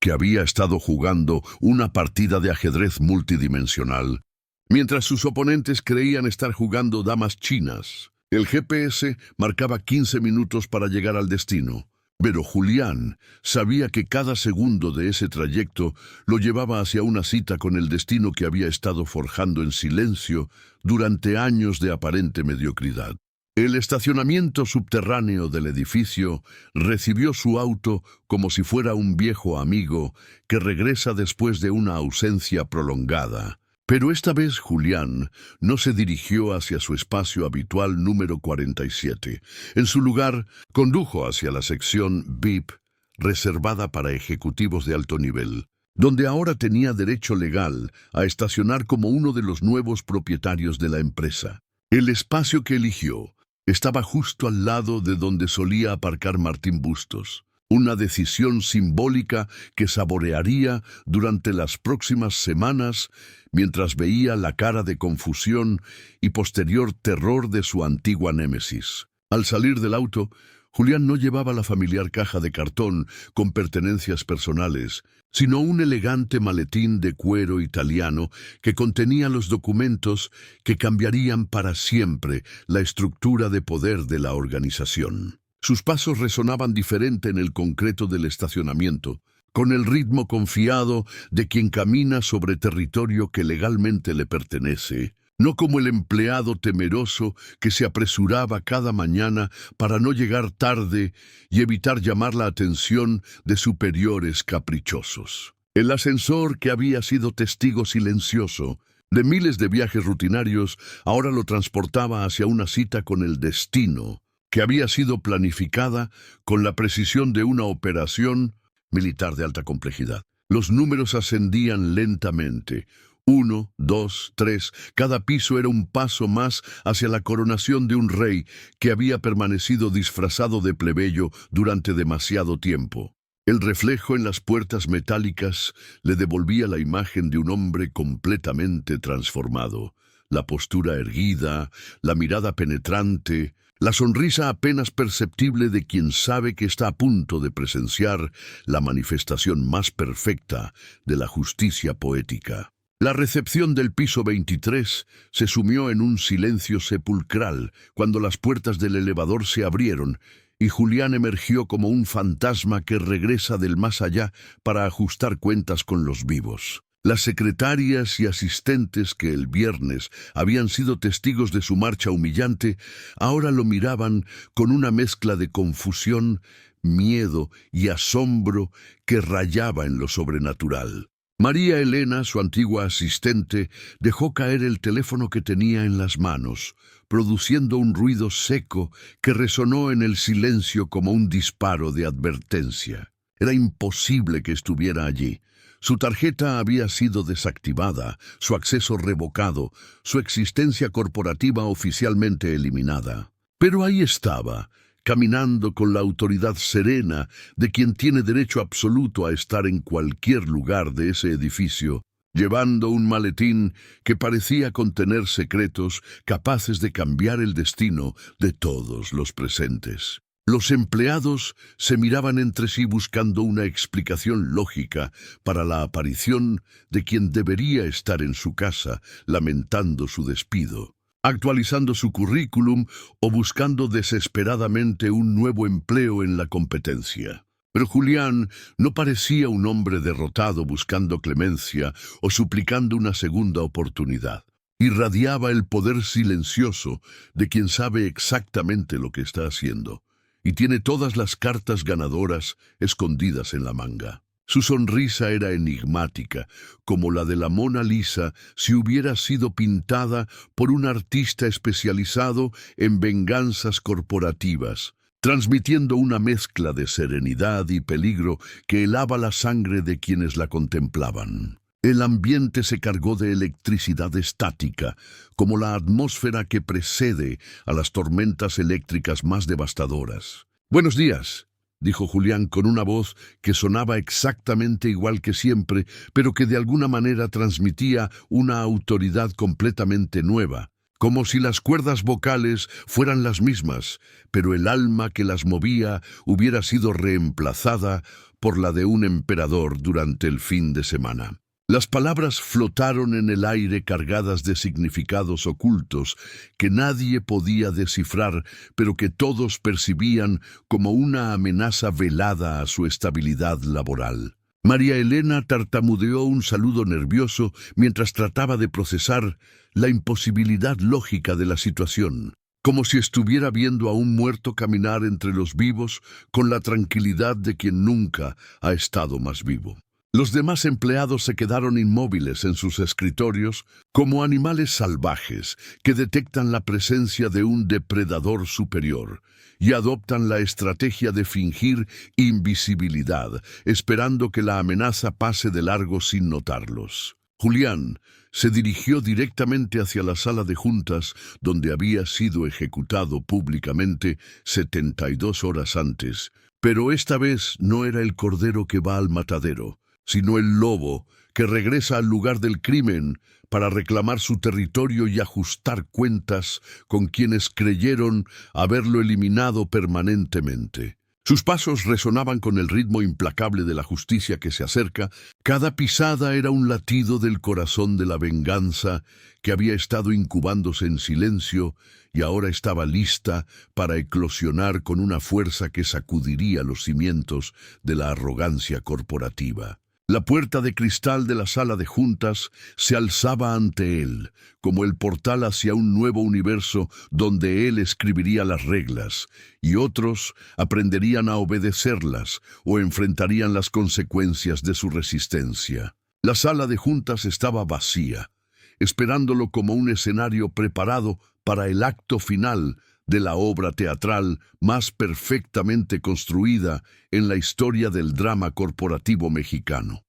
que había estado jugando una partida de ajedrez multidimensional, mientras sus oponentes creían estar jugando damas chinas. El GPS marcaba 15 minutos para llegar al destino, pero Julián sabía que cada segundo de ese trayecto lo llevaba hacia una cita con el destino que había estado forjando en silencio durante años de aparente mediocridad. El estacionamiento subterráneo del edificio recibió su auto como si fuera un viejo amigo que regresa después de una ausencia prolongada. Pero esta vez Julián no se dirigió hacia su espacio habitual número 47. En su lugar, condujo hacia la sección VIP, reservada para ejecutivos de alto nivel, donde ahora tenía derecho legal a estacionar como uno de los nuevos propietarios de la empresa. El espacio que eligió estaba justo al lado de donde solía aparcar Martín Bustos, una decisión simbólica que saborearía durante las próximas semanas mientras veía la cara de confusión y posterior terror de su antigua némesis. Al salir del auto, Julián no llevaba la familiar caja de cartón con pertenencias personales, sino un elegante maletín de cuero italiano que contenía los documentos que cambiarían para siempre la estructura de poder de la organización. Sus pasos resonaban diferente en el concreto del estacionamiento, con el ritmo confiado de quien camina sobre territorio que legalmente le pertenece, no como el empleado temeroso que se apresuraba cada mañana para no llegar tarde y evitar llamar la atención de superiores caprichosos. El ascensor, que había sido testigo silencioso de miles de viajes rutinarios, ahora lo transportaba hacia una cita con el destino, que había sido planificada con la precisión de una operación militar de alta complejidad. Los números ascendían lentamente. 1, 2, 3, cada piso era un paso más hacia la coronación de un rey que había permanecido disfrazado de plebeyo durante demasiado tiempo. El reflejo en las puertas metálicas le devolvía la imagen de un hombre completamente transformado. La postura erguida, la mirada penetrante, la sonrisa apenas perceptible de quien sabe que está a punto de presenciar la manifestación más perfecta de la justicia poética. La recepción del piso 23 se sumió en un silencio sepulcral cuando las puertas del elevador se abrieron y Julián emergió como un fantasma que regresa del más allá para ajustar cuentas con los vivos. Las secretarias y asistentes que el viernes habían sido testigos de su marcha humillante, ahora lo miraban con una mezcla de confusión, miedo y asombro que rayaba en lo sobrenatural. María Elena, su antigua asistente, dejó caer el teléfono que tenía en las manos, produciendo un ruido seco que resonó en el silencio como un disparo de advertencia. Era imposible que estuviera allí. Su tarjeta había sido desactivada, su acceso revocado, su existencia corporativa oficialmente eliminada. Pero ahí estaba, caminando con la autoridad serena de quien tiene derecho absoluto a estar en cualquier lugar de ese edificio, llevando un maletín que parecía contener secretos capaces de cambiar el destino de todos los presentes. Los empleados se miraban entre sí buscando una explicación lógica para la aparición de quien debería estar en su casa, lamentando su despido, actualizando su currículum o buscando desesperadamente un nuevo empleo en la competencia. Pero Julián no parecía un hombre derrotado buscando clemencia o suplicando una segunda oportunidad. Irradiaba el poder silencioso de quien sabe exactamente lo que está haciendo y tiene todas las cartas ganadoras escondidas en la manga. Su sonrisa era enigmática, como la de la Mona Lisa si hubiera sido pintada por un artista especializado en venganzas corporativas, transmitiendo una mezcla de serenidad y peligro que helaba la sangre de quienes la contemplaban. El ambiente se cargó de electricidad estática, como la atmósfera que precede a las tormentas eléctricas más devastadoras. «Buenos días», dijo Julián con una voz que sonaba exactamente igual que siempre, pero que de alguna manera transmitía una autoridad completamente nueva, como si las cuerdas vocales fueran las mismas, pero el alma que las movía hubiera sido reemplazada por la de un emperador durante el fin de semana. Las palabras flotaron en el aire cargadas de significados ocultos que nadie podía descifrar, pero que todos percibían como una amenaza velada a su estabilidad laboral. María Elena tartamudeó un saludo nervioso mientras trataba de procesar la imposibilidad lógica de la situación, como si estuviera viendo a un muerto caminar entre los vivos con la tranquilidad de quien nunca ha estado más vivo. Los demás empleados se quedaron inmóviles en sus escritorios como animales salvajes que detectan la presencia de un depredador superior y adoptan la estrategia de fingir invisibilidad, esperando que la amenaza pase de largo sin notarlos. Julián se dirigió directamente hacia la sala de juntas donde había sido ejecutado públicamente 72 horas antes, pero esta vez no era el cordero que va al matadero, sino el lobo que regresa al lugar del crimen para reclamar su territorio y ajustar cuentas con quienes creyeron haberlo eliminado permanentemente. Sus pasos resonaban con el ritmo implacable de la justicia que se acerca. Cada pisada era un latido del corazón de la venganza que había estado incubándose en silencio y ahora estaba lista para eclosionar con una fuerza que sacudiría los cimientos de la arrogancia corporativa. La puerta de cristal de la sala de juntas se alzaba ante él, como el portal hacia un nuevo universo donde él escribiría las reglas, y otros aprenderían a obedecerlas o enfrentarían las consecuencias de su resistencia. La sala de juntas estaba vacía, esperándolo como un escenario preparado para el acto final de la obra teatral más perfectamente construida en la historia del drama corporativo mexicano.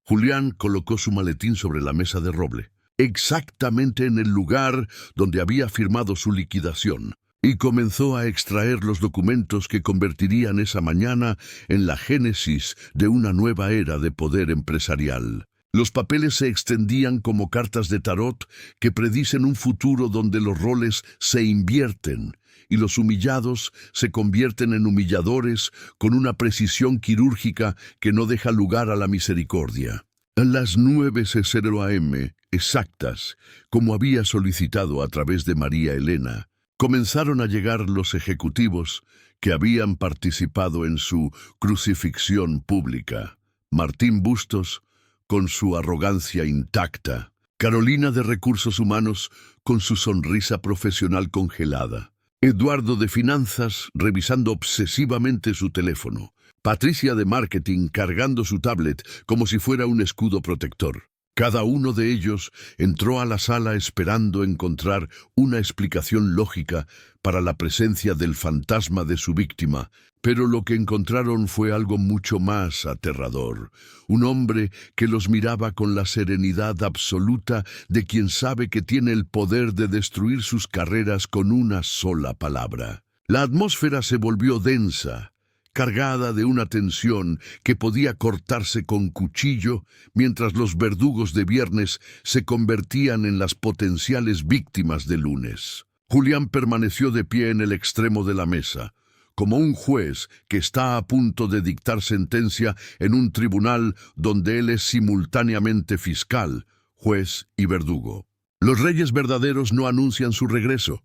Julián colocó su maletín sobre la mesa de roble, exactamente en el lugar donde había firmado su liquidación, y comenzó a extraer los documentos que convertirían esa mañana en la génesis de una nueva era de poder empresarial. Los papeles se extendían como cartas de tarot que predicen un futuro donde los roles se invierten y los humillados se convierten en humilladores con una precisión quirúrgica que no deja lugar a la misericordia. A las 9:00 AM, exactas, como había solicitado a través de María Elena, comenzaron a llegar los ejecutivos que habían participado en su crucifixión pública. Martín Bustos, con su arrogancia intacta. Carolina de Recursos Humanos, con su sonrisa profesional congelada. Eduardo de Finanzas, revisando obsesivamente su teléfono. Patricia de marketing cargando su tablet como si fuera un escudo protector. Cada uno de ellos entró a la sala esperando encontrar una explicación lógica para la presencia del fantasma de su víctima, pero lo que encontraron fue algo mucho más aterrador. Un hombre que los miraba con la serenidad absoluta de quien sabe que tiene el poder de destruir sus carreras con una sola palabra. La atmósfera se volvió densa, cargada de una tensión que podía cortarse con cuchillo, mientras los verdugos de viernes se convertían en las potenciales víctimas de lunes. Julián permaneció de pie en el extremo de la mesa, como un juez que está a punto de dictar sentencia en un tribunal donde él es simultáneamente fiscal, juez y verdugo. Los reyes verdaderos no anuncian su regreso,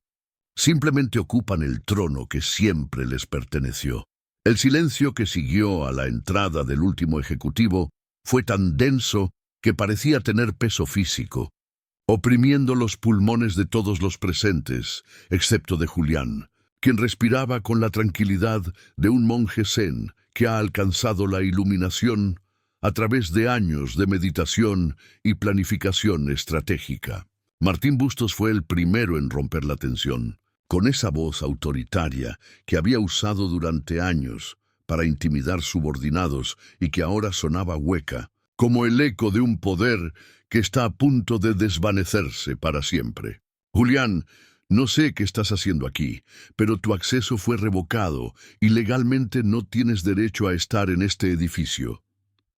simplemente ocupan el trono que siempre les perteneció. El silencio que siguió a la entrada del último ejecutivo fue tan denso que parecía tener peso físico, oprimiendo los pulmones de todos los presentes, excepto de Julián, quien respiraba con la tranquilidad de un monje zen que ha alcanzado la iluminación a través de años de meditación y planificación estratégica. Martín Bustos fue el primero en romper la tensión. Con esa voz autoritaria que había usado durante años para intimidar subordinados y que ahora sonaba hueca, como el eco de un poder que está a punto de desvanecerse para siempre. Julián, no sé qué estás haciendo aquí, pero tu acceso fue revocado y legalmente no tienes derecho a estar en este edificio,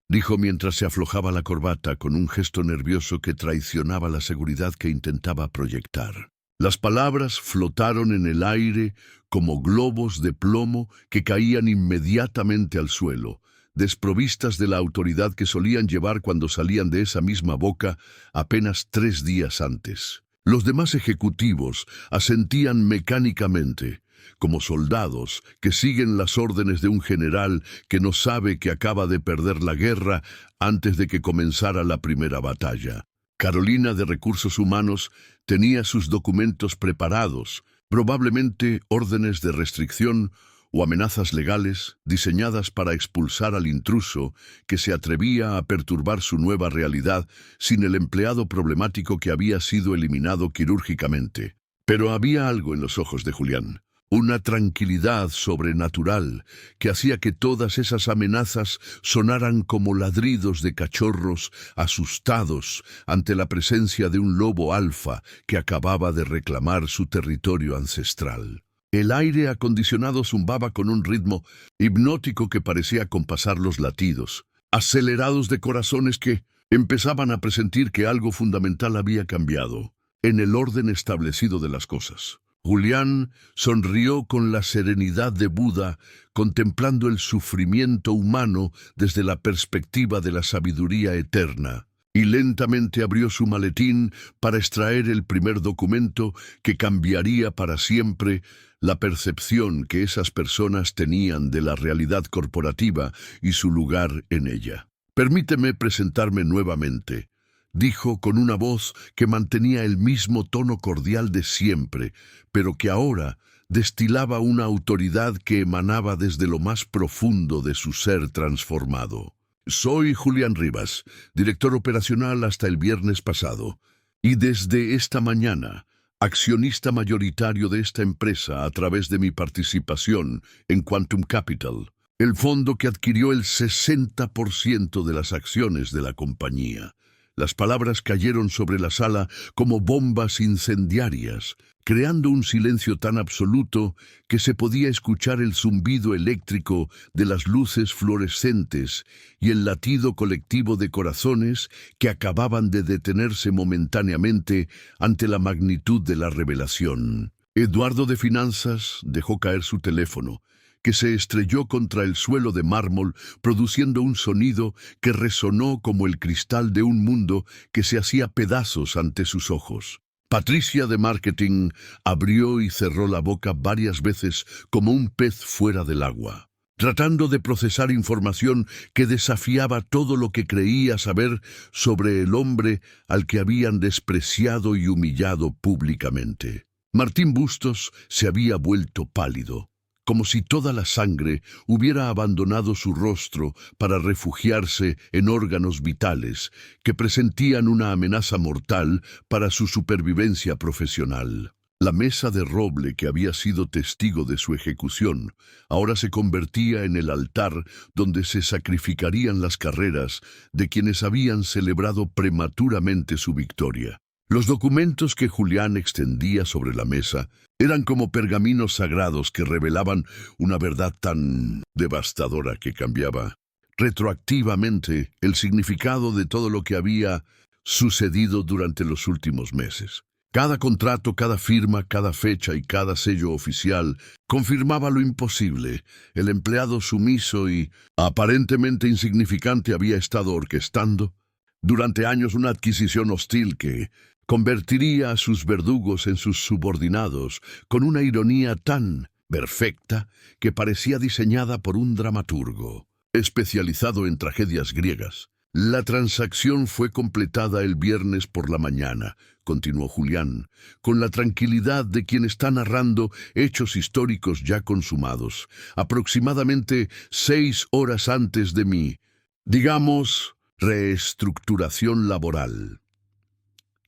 dijo mientras se aflojaba la corbata con un gesto nervioso que traicionaba la seguridad que intentaba proyectar. Las palabras flotaron en el aire como globos de plomo que caían inmediatamente al suelo, desprovistas de la autoridad que solían llevar cuando salían de esa misma boca apenas 3 días antes. Los demás ejecutivos asentían mecánicamente, como soldados que siguen las órdenes de un general que no sabe que acaba de perder la guerra antes de que comenzara la primera batalla. Carolina de Recursos Humanos tenía sus documentos preparados, probablemente órdenes de restricción o amenazas legales diseñadas para expulsar al intruso que se atrevía a perturbar su nueva realidad sin el empleado problemático que había sido eliminado quirúrgicamente. Pero había algo en los ojos de Julián. Una tranquilidad sobrenatural que hacía que todas esas amenazas sonaran como ladridos de cachorros asustados ante la presencia de un lobo alfa que acababa de reclamar su territorio ancestral. El aire acondicionado zumbaba con un ritmo hipnótico que parecía compasar los latidos, acelerados de corazones que empezaban a presentir que algo fundamental había cambiado en el orden establecido de las cosas. Julián sonrió con la serenidad de Buda, contemplando el sufrimiento humano desde la perspectiva de la sabiduría eterna, y lentamente abrió su maletín para extraer el primer documento que cambiaría para siempre la percepción que esas personas tenían de la realidad corporativa y su lugar en ella. Permíteme presentarme nuevamente, dijo con una voz que mantenía el mismo tono cordial de siempre, pero que ahora destilaba una autoridad que emanaba desde lo más profundo de su ser transformado. Soy Julián Rivas, director operacional hasta el viernes pasado, y desde esta mañana, accionista mayoritario de esta empresa a través de mi participación en Quantum Capital, el fondo que adquirió el 60% de las acciones de la compañía. Las palabras cayeron sobre la sala como bombas incendiarias, creando un silencio tan absoluto que se podía escuchar el zumbido eléctrico de las luces fluorescentes y el latido colectivo de corazones que acababan de detenerse momentáneamente ante la magnitud de la revelación. Eduardo de Finanzas dejó caer su teléfono, que se estrelló contra el suelo de mármol, produciendo un sonido que resonó como el cristal de un mundo que se hacía pedazos ante sus ojos. Patricia de marketing abrió y cerró la boca varias veces como un pez fuera del agua, tratando de procesar información que desafiaba todo lo que creía saber sobre el hombre al que habían despreciado y humillado públicamente. Martín Bustos se había vuelto pálido, como si toda la sangre hubiera abandonado su rostro para refugiarse en órganos vitales que presentían una amenaza mortal para su supervivencia profesional. La mesa de roble que había sido testigo de su ejecución ahora se convertía en el altar donde se sacrificarían las carreras de quienes habían celebrado prematuramente su victoria. Los documentos que Julián extendía sobre la mesa eran como pergaminos sagrados que revelaban una verdad tan devastadora que cambiaba retroactivamente el significado de todo lo que había sucedido durante los últimos meses. Cada contrato, cada firma, cada fecha y cada sello oficial confirmaba lo imposible. El empleado sumiso y aparentemente insignificante había estado orquestando durante años una adquisición hostil que convertiría a sus verdugos en sus subordinados con una ironía tan perfecta que parecía diseñada por un dramaturgo especializado en tragedias griegas. La transacción fue completada el viernes por la mañana, continuó Julián, con la tranquilidad de quien está narrando hechos históricos ya consumados, aproximadamente 6 horas antes de mi, digamos, reestructuración laboral.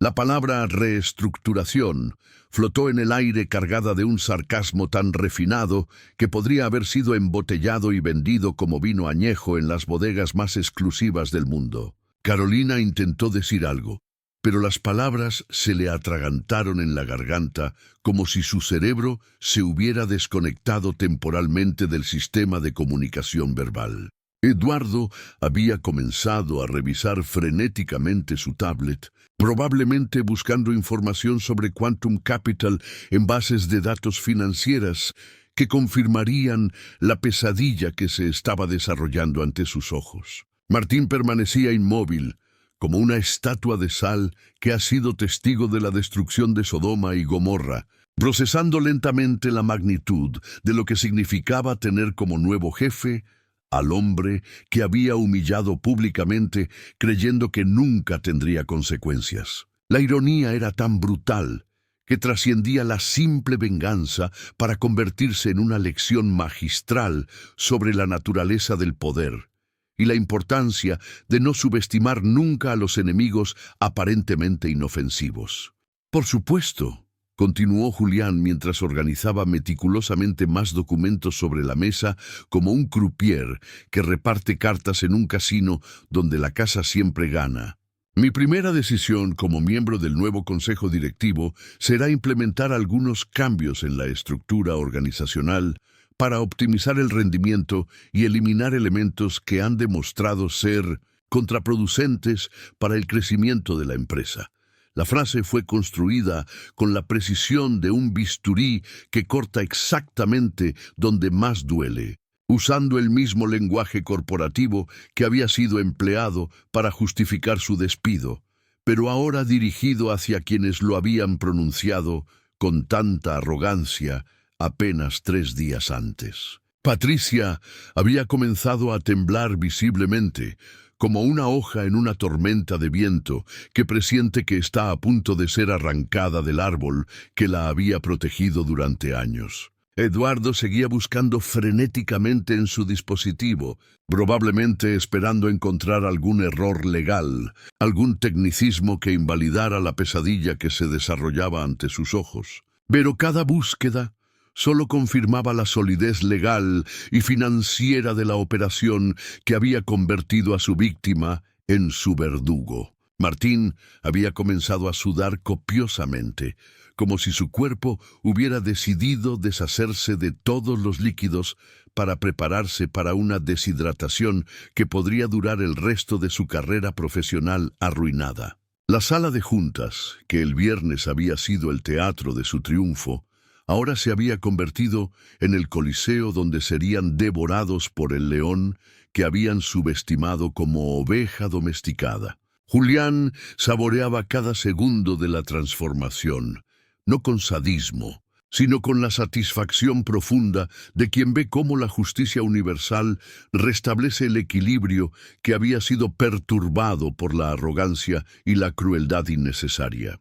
La palabra reestructuración flotó en el aire cargada de un sarcasmo tan refinado que podría haber sido embotellado y vendido como vino añejo en las bodegas más exclusivas del mundo. Carolina intentó decir algo, pero las palabras se le atragantaron en la garganta como si su cerebro se hubiera desconectado temporalmente del sistema de comunicación verbal. Eduardo había comenzado a revisar frenéticamente su tablet, probablemente buscando información sobre Quantum Capital en bases de datos financieras que confirmarían la pesadilla que se estaba desarrollando ante sus ojos. Martín permanecía inmóvil, como una estatua de sal que ha sido testigo de la destrucción de Sodoma y Gomorra, procesando lentamente la magnitud de lo que significaba tener como nuevo jefe al hombre que había humillado públicamente creyendo que nunca tendría consecuencias. La ironía era tan brutal que trascendía la simple venganza para convertirse en una lección magistral sobre la naturaleza del poder y la importancia de no subestimar nunca a los enemigos aparentemente inofensivos. Por supuesto, continuó Julián mientras organizaba meticulosamente más documentos sobre la mesa como un croupier que reparte cartas en un casino donde la casa siempre gana. Mi primera decisión como miembro del nuevo consejo directivo será implementar algunos cambios en la estructura organizacional para optimizar el rendimiento y eliminar elementos que han demostrado ser contraproducentes para el crecimiento de la empresa. La frase fue construida con la precisión de un bisturí que corta exactamente donde más duele, usando el mismo lenguaje corporativo que había sido empleado para justificar su despido, pero ahora dirigido hacia quienes lo habían pronunciado con tanta arrogancia apenas 3 días antes. Patricia había comenzado a temblar visiblemente, como una hoja en una tormenta de viento que presiente que está a punto de ser arrancada del árbol que la había protegido durante años. Eduardo seguía buscando frenéticamente en su dispositivo, probablemente esperando encontrar algún error legal, algún tecnicismo que invalidara la pesadilla que se desarrollaba ante sus ojos. Pero cada búsqueda solo confirmaba la solidez legal y financiera de la operación que había convertido a su víctima en su verdugo. Martín había comenzado a sudar copiosamente, como si su cuerpo hubiera decidido deshacerse de todos los líquidos para prepararse para una deshidratación que podría durar el resto de su carrera profesional arruinada. La sala de juntas, que el viernes había sido el teatro de su triunfo, ahora se había convertido en el coliseo donde serían devorados por el león que habían subestimado como oveja domesticada. Julián saboreaba cada segundo de la transformación, no con sadismo, sino con la satisfacción profunda de quien ve cómo la justicia universal restablece el equilibrio que había sido perturbado por la arrogancia y la crueldad innecesaria.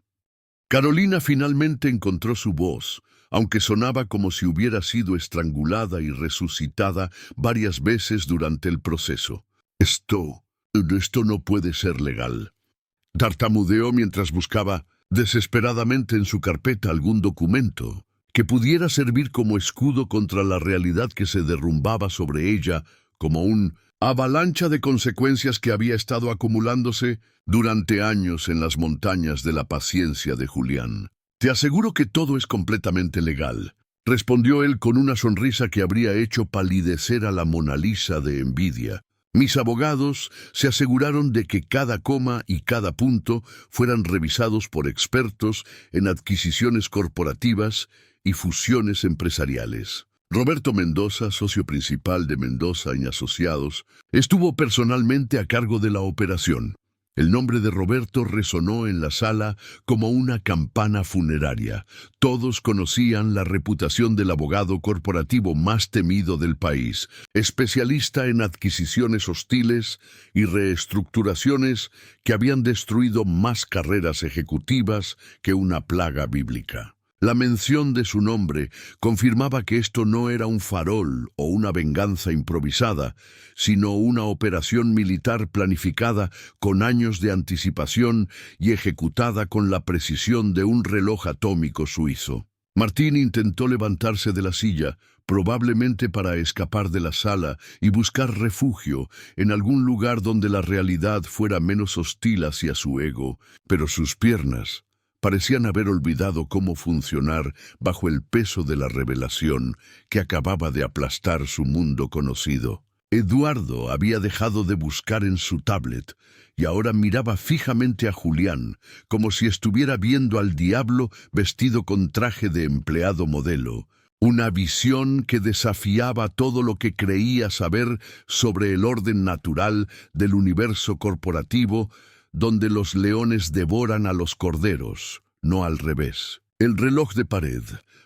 Carolina finalmente encontró su voz, aunque sonaba como si hubiera sido estrangulada y resucitada varias veces durante el proceso. Esto no puede ser legal. Tartamudeó mientras buscaba desesperadamente en su carpeta algún documento que pudiera servir como escudo contra la realidad que se derrumbaba sobre ella como un avalancha de consecuencias que había estado acumulándose durante años en las montañas de la paciencia de Julián. «Te aseguro que todo es completamente legal», respondió él con una sonrisa que habría hecho palidecer a la Mona Lisa de envidia. «Mis abogados se aseguraron de que cada coma y cada punto fueran revisados por expertos en adquisiciones corporativas y fusiones empresariales. Roberto Mendoza, socio principal de Mendoza y Asociados, estuvo personalmente a cargo de la operación». El nombre de Roberto resonó en la sala como una campana funeraria. Todos conocían la reputación del abogado corporativo más temido del país, especialista en adquisiciones hostiles y reestructuraciones que habían destruido más carreras ejecutivas que una plaga bíblica. La mención de su nombre confirmaba que esto no era un farol o una venganza improvisada, sino una operación militar planificada con años de anticipación y ejecutada con la precisión de un reloj atómico suizo. Martín intentó levantarse de la silla, probablemente para escapar de la sala y buscar refugio en algún lugar donde la realidad fuera menos hostil hacia su ego, pero sus piernas parecían haber olvidado cómo funcionar bajo el peso de la revelación que acababa de aplastar su mundo conocido. Eduardo había dejado de buscar en su tablet y ahora miraba fijamente a Julián, como si estuviera viendo al diablo vestido con traje de empleado modelo. Una visión que desafiaba todo lo que creía saber sobre el orden natural del universo corporativo, donde los leones devoran a los corderos, no al revés. El reloj de pared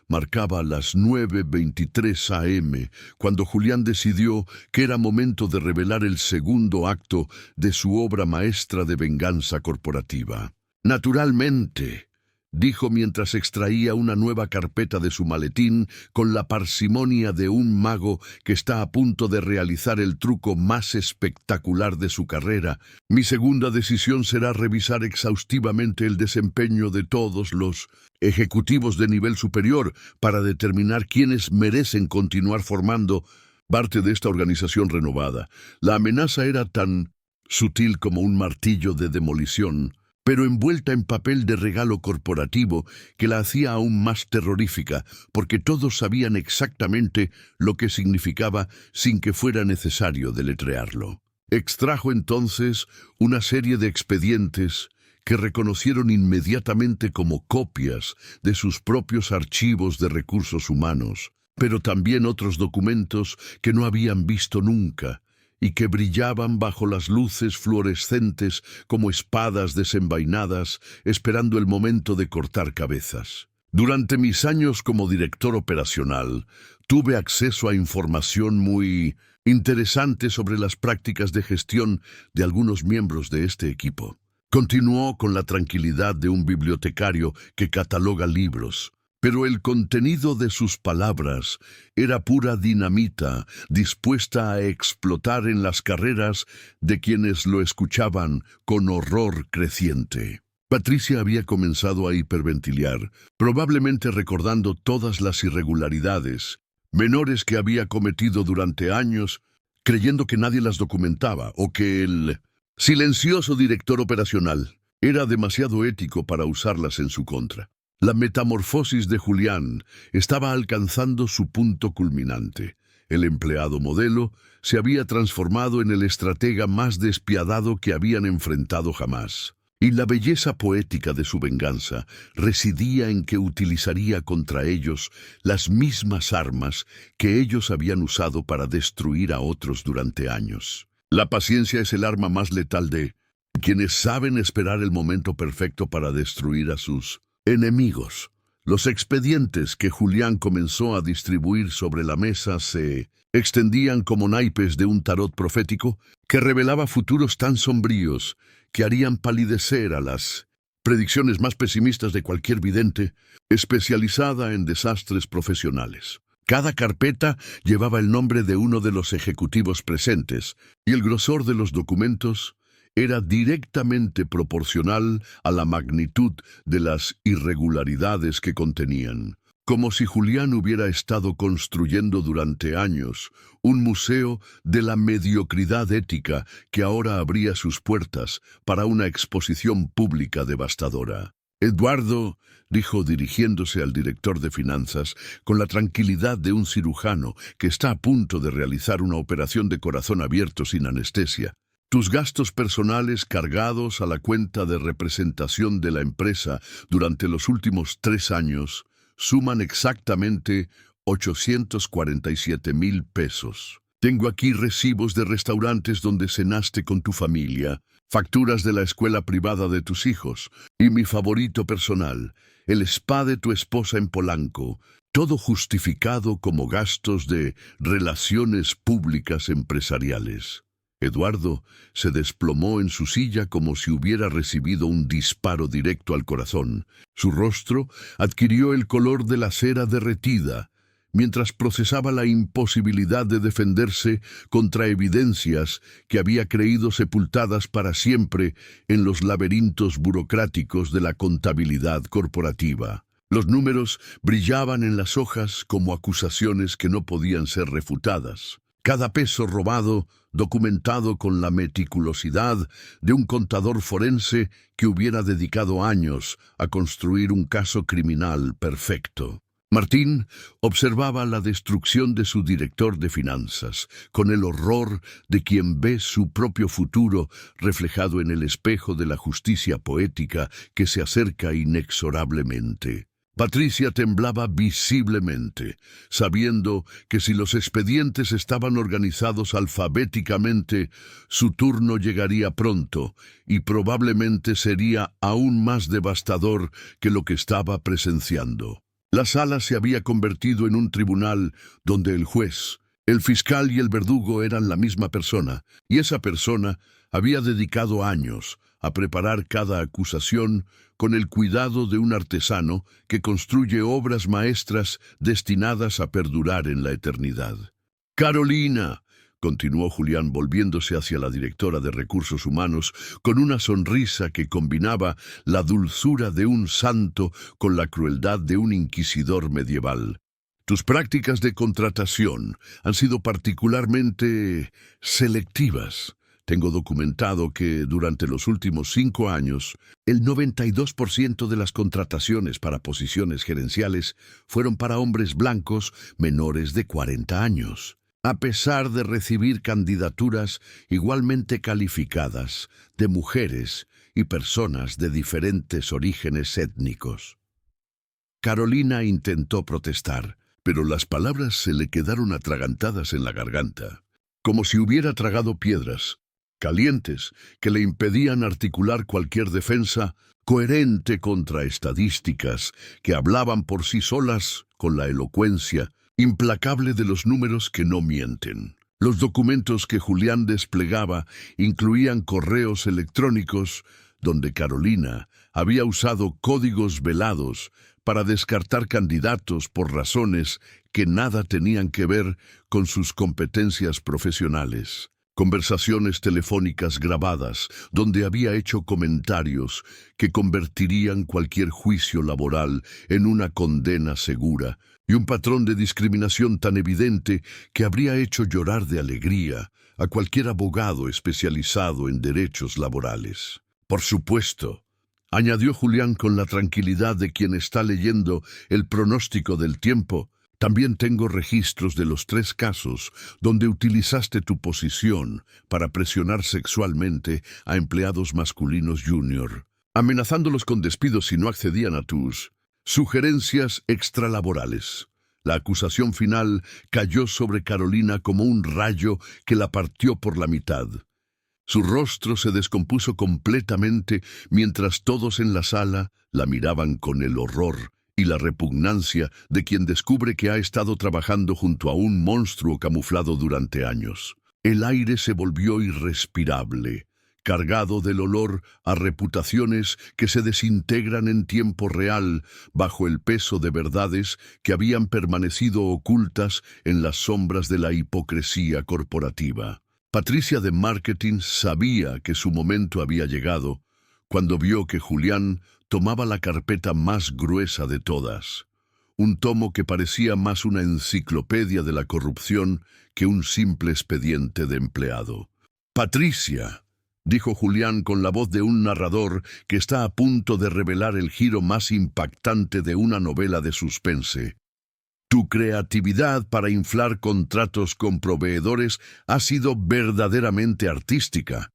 marcaba las 9:23 a.m. cuando Julián decidió que era momento de revelar el segundo acto de su obra maestra de venganza corporativa. «Naturalmente», dijo mientras extraía una nueva carpeta de su maletín con la parsimonia de un mago que está a punto de realizar el truco más espectacular de su carrera. «Mi segunda decisión será revisar exhaustivamente el desempeño de todos los ejecutivos de nivel superior para determinar quiénes merecen continuar formando parte de esta organización renovada». La amenaza era tan sutil como un martillo de demolición, pero envuelta en papel de regalo corporativo que la hacía aún más terrorífica, porque todos sabían exactamente lo que significaba sin que fuera necesario deletrearlo. Extrajo entonces una serie de expedientes que reconocieron inmediatamente como copias de sus propios archivos de recursos humanos, pero también otros documentos que no habían visto nunca, y que brillaban bajo las luces fluorescentes como espadas desenvainadas, esperando el momento de cortar cabezas. Durante mis años como director operacional, tuve acceso a información muy interesante sobre las prácticas de gestión de algunos miembros de este equipo. Continuó con la tranquilidad de un bibliotecario que cataloga libros, pero el contenido de sus palabras era pura dinamita dispuesta a explotar en las carreras de quienes lo escuchaban con horror creciente. Patricia había comenzado a hiperventilar, probablemente recordando todas las irregularidades menores que había cometido durante años, creyendo que nadie las documentaba o que el silencioso director operacional era demasiado ético para usarlas en su contra. La metamorfosis de Julián estaba alcanzando su punto culminante. El empleado modelo se había transformado en el estratega más despiadado que habían enfrentado jamás. Y la belleza poética de su venganza residía en que utilizaría contra ellos las mismas armas que ellos habían usado para destruir a otros durante años. La paciencia es el arma más letal de quienes saben esperar el momento perfecto para destruir a sus enemigos. Los expedientes que Julián comenzó a distribuir sobre la mesa se extendían como naipes de un tarot profético que revelaba futuros tan sombríos que harían palidecer a las predicciones más pesimistas de cualquier vidente, especializada en desastres profesionales. Cada carpeta llevaba el nombre de uno de los ejecutivos presentes, y el grosor de los documentos era directamente proporcional a la magnitud de las irregularidades que contenían. Como si Julián hubiera estado construyendo durante años un museo de la mediocridad ética que ahora abría sus puertas para una exposición pública devastadora. Eduardo, dijo dirigiéndose al director de finanzas, con la tranquilidad de un cirujano que está a punto de realizar una operación de corazón abierto sin anestesia. Tus gastos personales cargados a la cuenta de representación de la empresa durante los últimos 3 años suman exactamente 847,000 pesos. Tengo aquí recibos de restaurantes donde cenaste con tu familia, facturas de la escuela privada de tus hijos y mi favorito personal, el spa de tu esposa en Polanco, todo justificado como gastos de relaciones públicas empresariales. Eduardo se desplomó en su silla como si hubiera recibido un disparo directo al corazón. Su rostro adquirió el color de la cera derretida, mientras procesaba la imposibilidad de defenderse contra evidencias que había creído sepultadas para siempre en los laberintos burocráticos de la contabilidad corporativa. Los números brillaban en las hojas como acusaciones que no podían ser refutadas. Cada peso robado, documentado con la meticulosidad de un contador forense que hubiera dedicado años a construir un caso criminal perfecto. Martín observaba la destrucción de su director de finanzas, con el horror de quien ve su propio futuro reflejado en el espejo de la justicia poética que se acerca inexorablemente. Patricia temblaba visiblemente, sabiendo que si los expedientes estaban organizados alfabéticamente, su turno llegaría pronto y probablemente sería aún más devastador que lo que estaba presenciando. La sala se había convertido en un tribunal donde el juez, el fiscal y el verdugo eran la misma persona, y esa persona había dedicado años a preparar cada acusación con el cuidado de un artesano que construye obras maestras destinadas a perdurar en la eternidad. «Carolina», continuó Julián volviéndose hacia la directora de Recursos Humanos con una sonrisa que combinaba la dulzura de un santo con la crueldad de un inquisidor medieval. «Tus prácticas de contratación han sido particularmente selectivas. Tengo documentado que durante los últimos 5 años, el 92% de las contrataciones para posiciones gerenciales fueron para hombres blancos menores de 40 años, a pesar de recibir candidaturas igualmente calificadas de mujeres y personas de diferentes orígenes étnicos». Carolina intentó protestar, pero las palabras se le quedaron atragantadas en la garganta, como si hubiera tragado piedras calientes que le impedían articular cualquier defensa coherente contra estadísticas que hablaban por sí solas con la elocuencia implacable de los números que no mienten. Los documentos que Julián desplegaba incluían correos electrónicos donde Carolina había usado códigos velados para descartar candidatos por razones que nada tenían que ver con sus competencias profesionales. Conversaciones telefónicas grabadas donde había hecho comentarios que convertirían cualquier juicio laboral en una condena segura, y un patrón de discriminación tan evidente que habría hecho llorar de alegría a cualquier abogado especializado en derechos laborales. «Por supuesto», añadió Julián con la tranquilidad de quien está leyendo el pronóstico del tiempo, «también tengo registros de los 3 casos donde utilizaste tu posición para presionar sexualmente a empleados masculinos junior, amenazándolos con despidos si no accedían a tus sugerencias extralaborales». La acusación final cayó sobre Carolina como un rayo que la partió por la mitad. Su rostro se descompuso completamente mientras todos en la sala la miraban con el horror y la repugnancia de quien descubre que ha estado trabajando junto a un monstruo camuflado durante años. El aire se volvió irrespirable. cargado del olor a reputaciones que se desintegran en tiempo real bajo el peso de verdades que habían permanecido ocultas en las sombras de la hipocresía corporativa. Patricia de Marketing sabía que su momento había llegado cuando vio que Julián tomaba la carpeta más gruesa de todas, un tomo que parecía más una enciclopedia de la corrupción que un simple expediente de empleado. «Patricia», dijo Julián con la voz de un narrador que está a punto de revelar el giro más impactante de una novela de suspense. «Tu creatividad para inflar contratos con proveedores ha sido verdaderamente artística.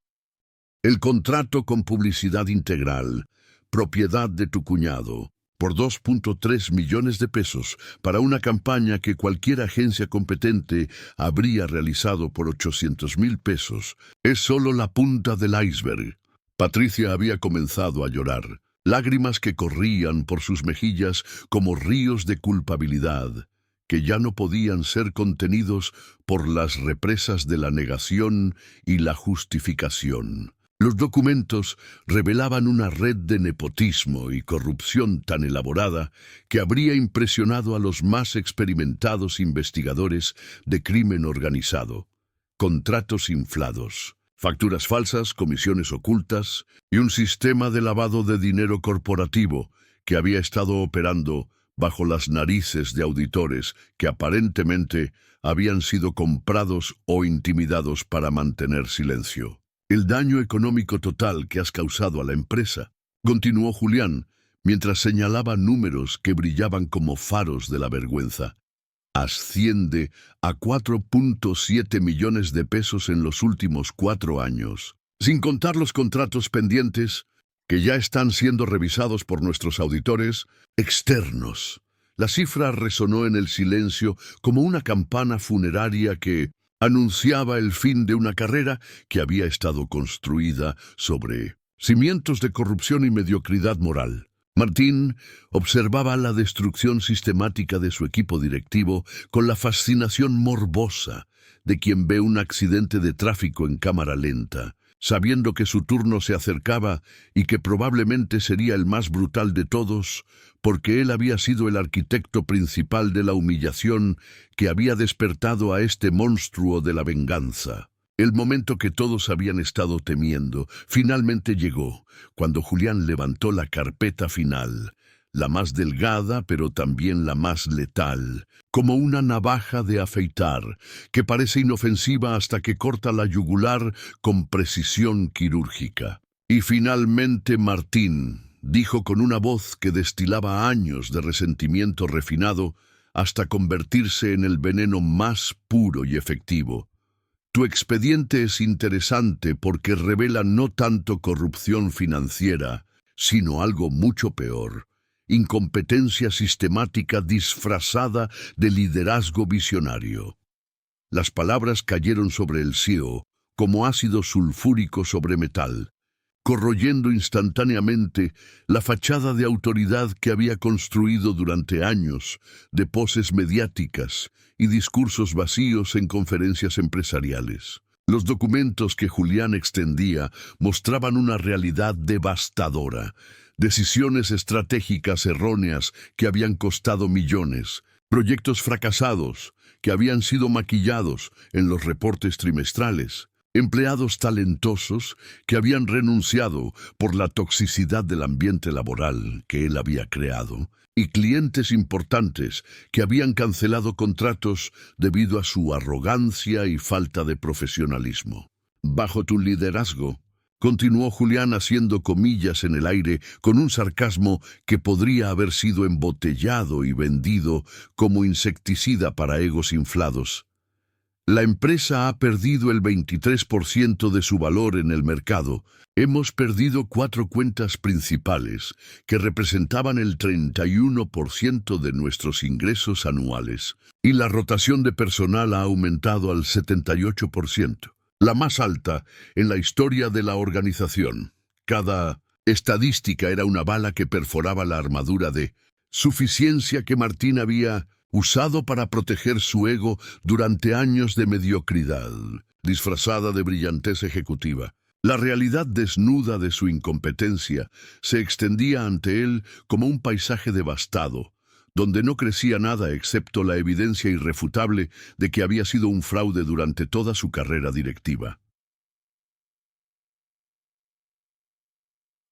El contrato con publicidad integral, propiedad de tu cuñado, por 2.3 millones de pesos para una campaña que cualquier agencia competente habría realizado por 800,000 pesos, es solo la punta del iceberg». Patricia había comenzado a llorar, lágrimas que corrían por sus mejillas como ríos de culpabilidad, que ya no podían ser contenidos por las represas de la negación y la justificación. Los documentos revelaban una red de nepotismo y corrupción tan elaborada que habría impresionado a los más experimentados investigadores de crimen organizado. Contratos inflados, facturas falsas, comisiones ocultas y un sistema de lavado de dinero corporativo que había estado operando bajo las narices de auditores que aparentemente habían sido comprados o intimidados para mantener silencio. «El daño económico total que has causado a la empresa», continuó Julián, mientras señalaba números que brillaban como faros de la vergüenza, «asciende a 4.7 millones de pesos en los últimos 4 años, sin contar los contratos pendientes que ya están siendo revisados por nuestros auditores externos». La cifra resonó en el silencio como una campana funeraria que anunciaba el fin de una carrera que había estado construida sobre cimientos de corrupción y mediocridad moral. Martín observaba la destrucción sistemática de su equipo directivo con la fascinación morbosa de quien ve un accidente de tráfico en cámara lenta, sabiendo que su turno se acercaba y que probablemente sería el más brutal de todos, porque él había sido el arquitecto principal de la humillación que había despertado a este monstruo de la venganza. El momento que todos habían estado temiendo finalmente llegó, cuando Julián levantó la carpeta final, la más delgada pero también la más letal, como una navaja de afeitar, que parece inofensiva hasta que corta la yugular con precisión quirúrgica. Y finalmente Martín dijo con una voz que destilaba años de resentimiento refinado hasta convertirse en el veneno más puro y efectivo: «Tu expediente es interesante porque revela no tanto corrupción financiera, sino algo mucho peor: incompetencia sistemática disfrazada de liderazgo visionario». Las palabras cayeron sobre el CEO como ácido sulfúrico sobre metal, corroyendo instantáneamente la fachada de autoridad que había construido durante años de poses mediáticas y discursos vacíos en conferencias empresariales. Los documentos que Julián extendía mostraban una realidad devastadora: decisiones estratégicas erróneas que habían costado millones, proyectos fracasados que habían sido maquillados en los reportes trimestrales, empleados talentosos que habían renunciado por la toxicidad del ambiente laboral que él había creado, y clientes importantes que habían cancelado contratos debido a su arrogancia y falta de profesionalismo. «Bajo tu liderazgo», continuó Julián haciendo comillas en el aire con un sarcasmo que podría haber sido embotellado y vendido como insecticida para egos inflados, «la empresa ha perdido el 23% de su valor en el mercado. Hemos perdido 4 cuentas principales que representaban el 31% de nuestros ingresos anuales, y la rotación de personal ha aumentado al 78%, la más alta en la historia de la organización. Cada estadística era una bala que perforaba la armadura de suficiencia que Martín había usado para proteger su ego durante años de mediocridad, disfrazada de brillantez ejecutiva. La realidad desnuda de su incompetencia se extendía ante él como un paisaje devastado, donde no crecía nada excepto la evidencia irrefutable de que había sido un fraude durante toda su carrera directiva.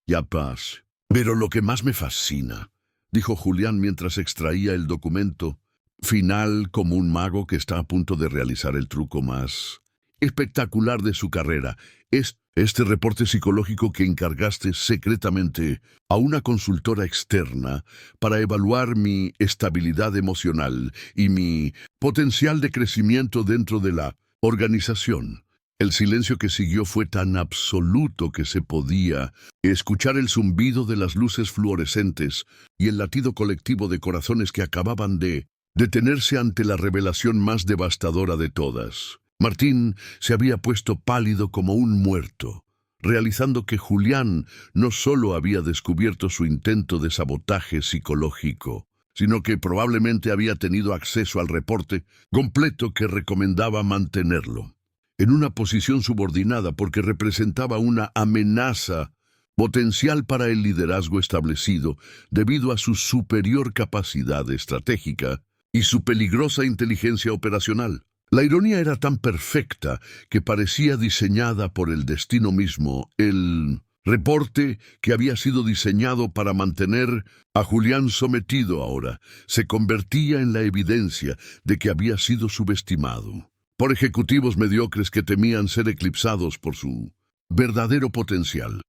Ya paz. Pero lo que más me fascina, dijo Julián mientras extraía el documento final como un mago que está a punto de realizar el truco más espectacular de su carrera, es este reporte psicológico que encargaste secretamente a una consultora externa para evaluar mi estabilidad emocional y mi potencial de crecimiento dentro de la organización. El silencio que siguió fue tan absoluto que se podía escuchar el zumbido de las luces fluorescentes y el latido colectivo de corazones que acababan de detenerse ante la revelación más devastadora de todas. Martín se había puesto pálido como un muerto, realizando que Julián no solo había descubierto su intento de sabotaje psicológico, sino que probablemente había tenido acceso al reporte completo que recomendaba mantenerlo en una posición subordinada porque representaba una amenaza potencial para el liderazgo establecido debido a su superior capacidad estratégica y su peligrosa inteligencia operacional. La ironía era tan perfecta que parecía diseñada por el destino mismo. El reporte que había sido diseñado para mantener a Julián sometido ahora se convertía en la evidencia de que había sido subestimado por ejecutivos mediocres que temían ser eclipsados por su verdadero potencial.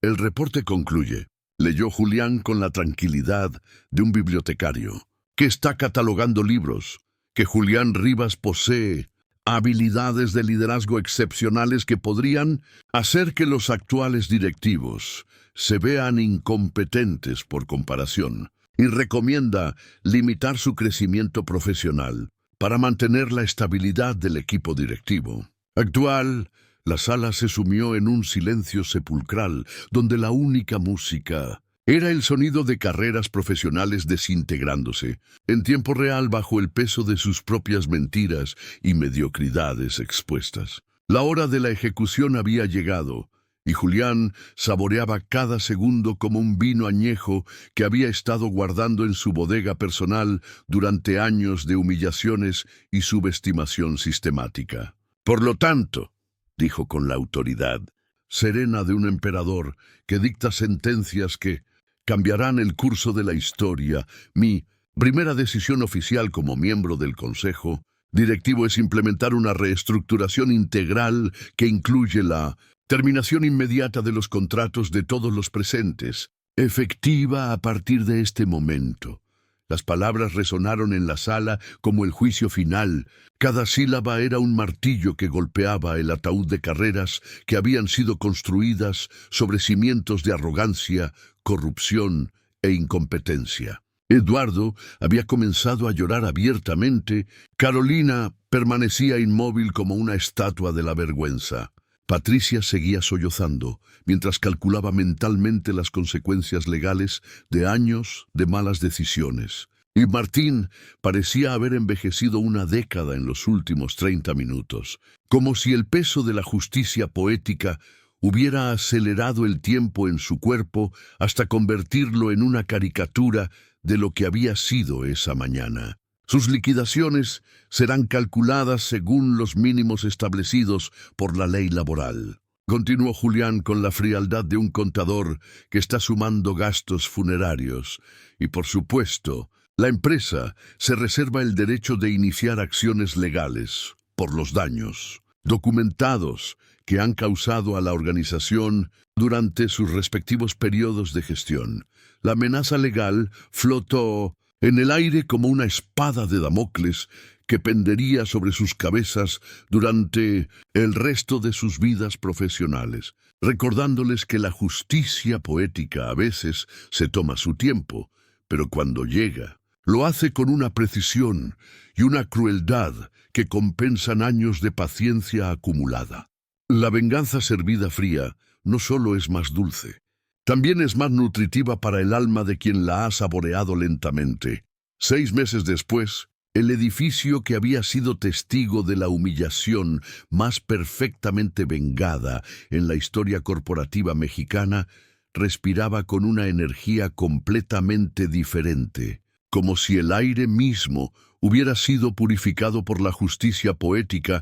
El reporte concluye, leyó Julián con la tranquilidad de un bibliotecario, que está catalogando libros, que Julián Rivas posee habilidades de liderazgo excepcionales que podrían hacer que los actuales directivos se vean incompetentes por comparación, y recomienda limitar su crecimiento profesional para mantener la estabilidad del equipo directivo actual. La sala se sumió en un silencio sepulcral, donde la única música era el sonido de carreras profesionales desintegrándose, en tiempo real bajo el peso de sus propias mentiras y mediocridades expuestas. La hora de la ejecución había llegado, y Julián saboreaba cada segundo como un vino añejo que había estado guardando en su bodega personal durante años de humillaciones y subestimación sistemática. Por lo tanto, dijo con la autoridad serena de un emperador que dicta sentencias que cambiarán el curso de la historia, mi primera decisión oficial como miembro del Consejo Directivo es implementar una reestructuración integral que incluye la terminación inmediata de los contratos de todos los presentes, efectiva a partir de este momento. Las palabras resonaron en la sala como el juicio final. Cada sílaba era un martillo que golpeaba el ataúd de carreras que habían sido construidas sobre cimientos de arrogancia, corrupción e incompetencia. Eduardo había comenzado a llorar abiertamente. Carolina permanecía inmóvil como una estatua de la vergüenza. Patricia seguía sollozando, mientras calculaba mentalmente las consecuencias legales de años de malas decisiones. Y Martín parecía haber envejecido una década en los últimos 30 minutos, como si el peso de la justicia poética hubiera acelerado el tiempo en su cuerpo hasta convertirlo en una caricatura de lo que había sido esa mañana. Sus liquidaciones serán calculadas según los mínimos establecidos por la ley laboral. Continuó Julián con la frialdad de un contador que está sumando gastos funerarios. Y por supuesto, la empresa se reserva el derecho de iniciar acciones legales por los daños documentados que han causado a la organización durante sus respectivos periodos de gestión. La amenaza legal flotó en el aire como una espada de Damocles que pendería sobre sus cabezas durante el resto de sus vidas profesionales, recordándoles que la justicia poética a veces se toma su tiempo, pero cuando llega, lo hace con una precisión y una crueldad que compensan años de paciencia acumulada. La venganza servida fría no solo es más dulce, también es más nutritiva para el alma de quien la ha saboreado lentamente. 6 meses después, El edificio que había sido testigo de la humillación más perfectamente vengada en la historia corporativa mexicana, respiraba con una energía completamente diferente, como si el aire mismo hubiera sido purificado por la justicia poética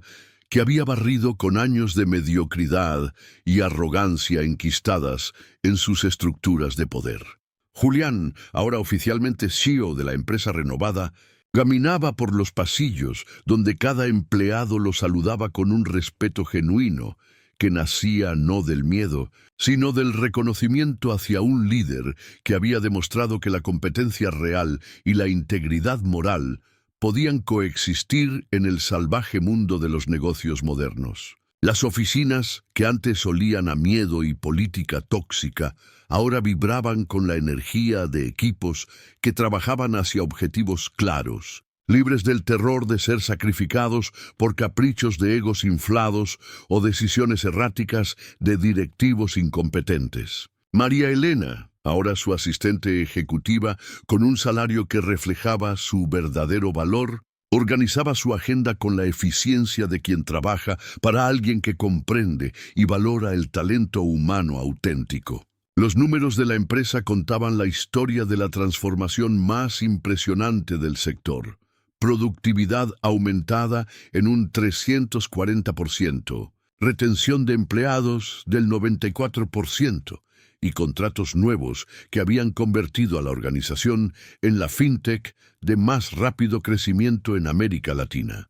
que había barrido con años de mediocridad y arrogancia enquistadas en sus estructuras de poder. Julián, ahora oficialmente CEO de la empresa renovada, caminaba por los pasillos donde cada empleado lo saludaba con un respeto genuino, que nacía no del miedo, sino del reconocimiento hacia un líder que había demostrado que la competencia real y la integridad moral podían coexistir en el salvaje mundo de los negocios modernos. Las oficinas, que antes olían a miedo y política tóxica, ahora vibraban con la energía de equipos que trabajaban hacia objetivos claros, libres del terror de ser sacrificados por caprichos de egos inflados o decisiones erráticas de directivos incompetentes. María Elena, ahora su asistente ejecutiva, con un salario que reflejaba su verdadero valor, organizaba su agenda con la eficiencia de quien trabaja para alguien que comprende y valora el talento humano auténtico. Los números de la empresa contaban la historia de la transformación más impresionante del sector. Productividad aumentada en un 340%, retención de empleados del 94%, y contratos nuevos que habían convertido a la organización en la fintech de más rápido crecimiento en América Latina.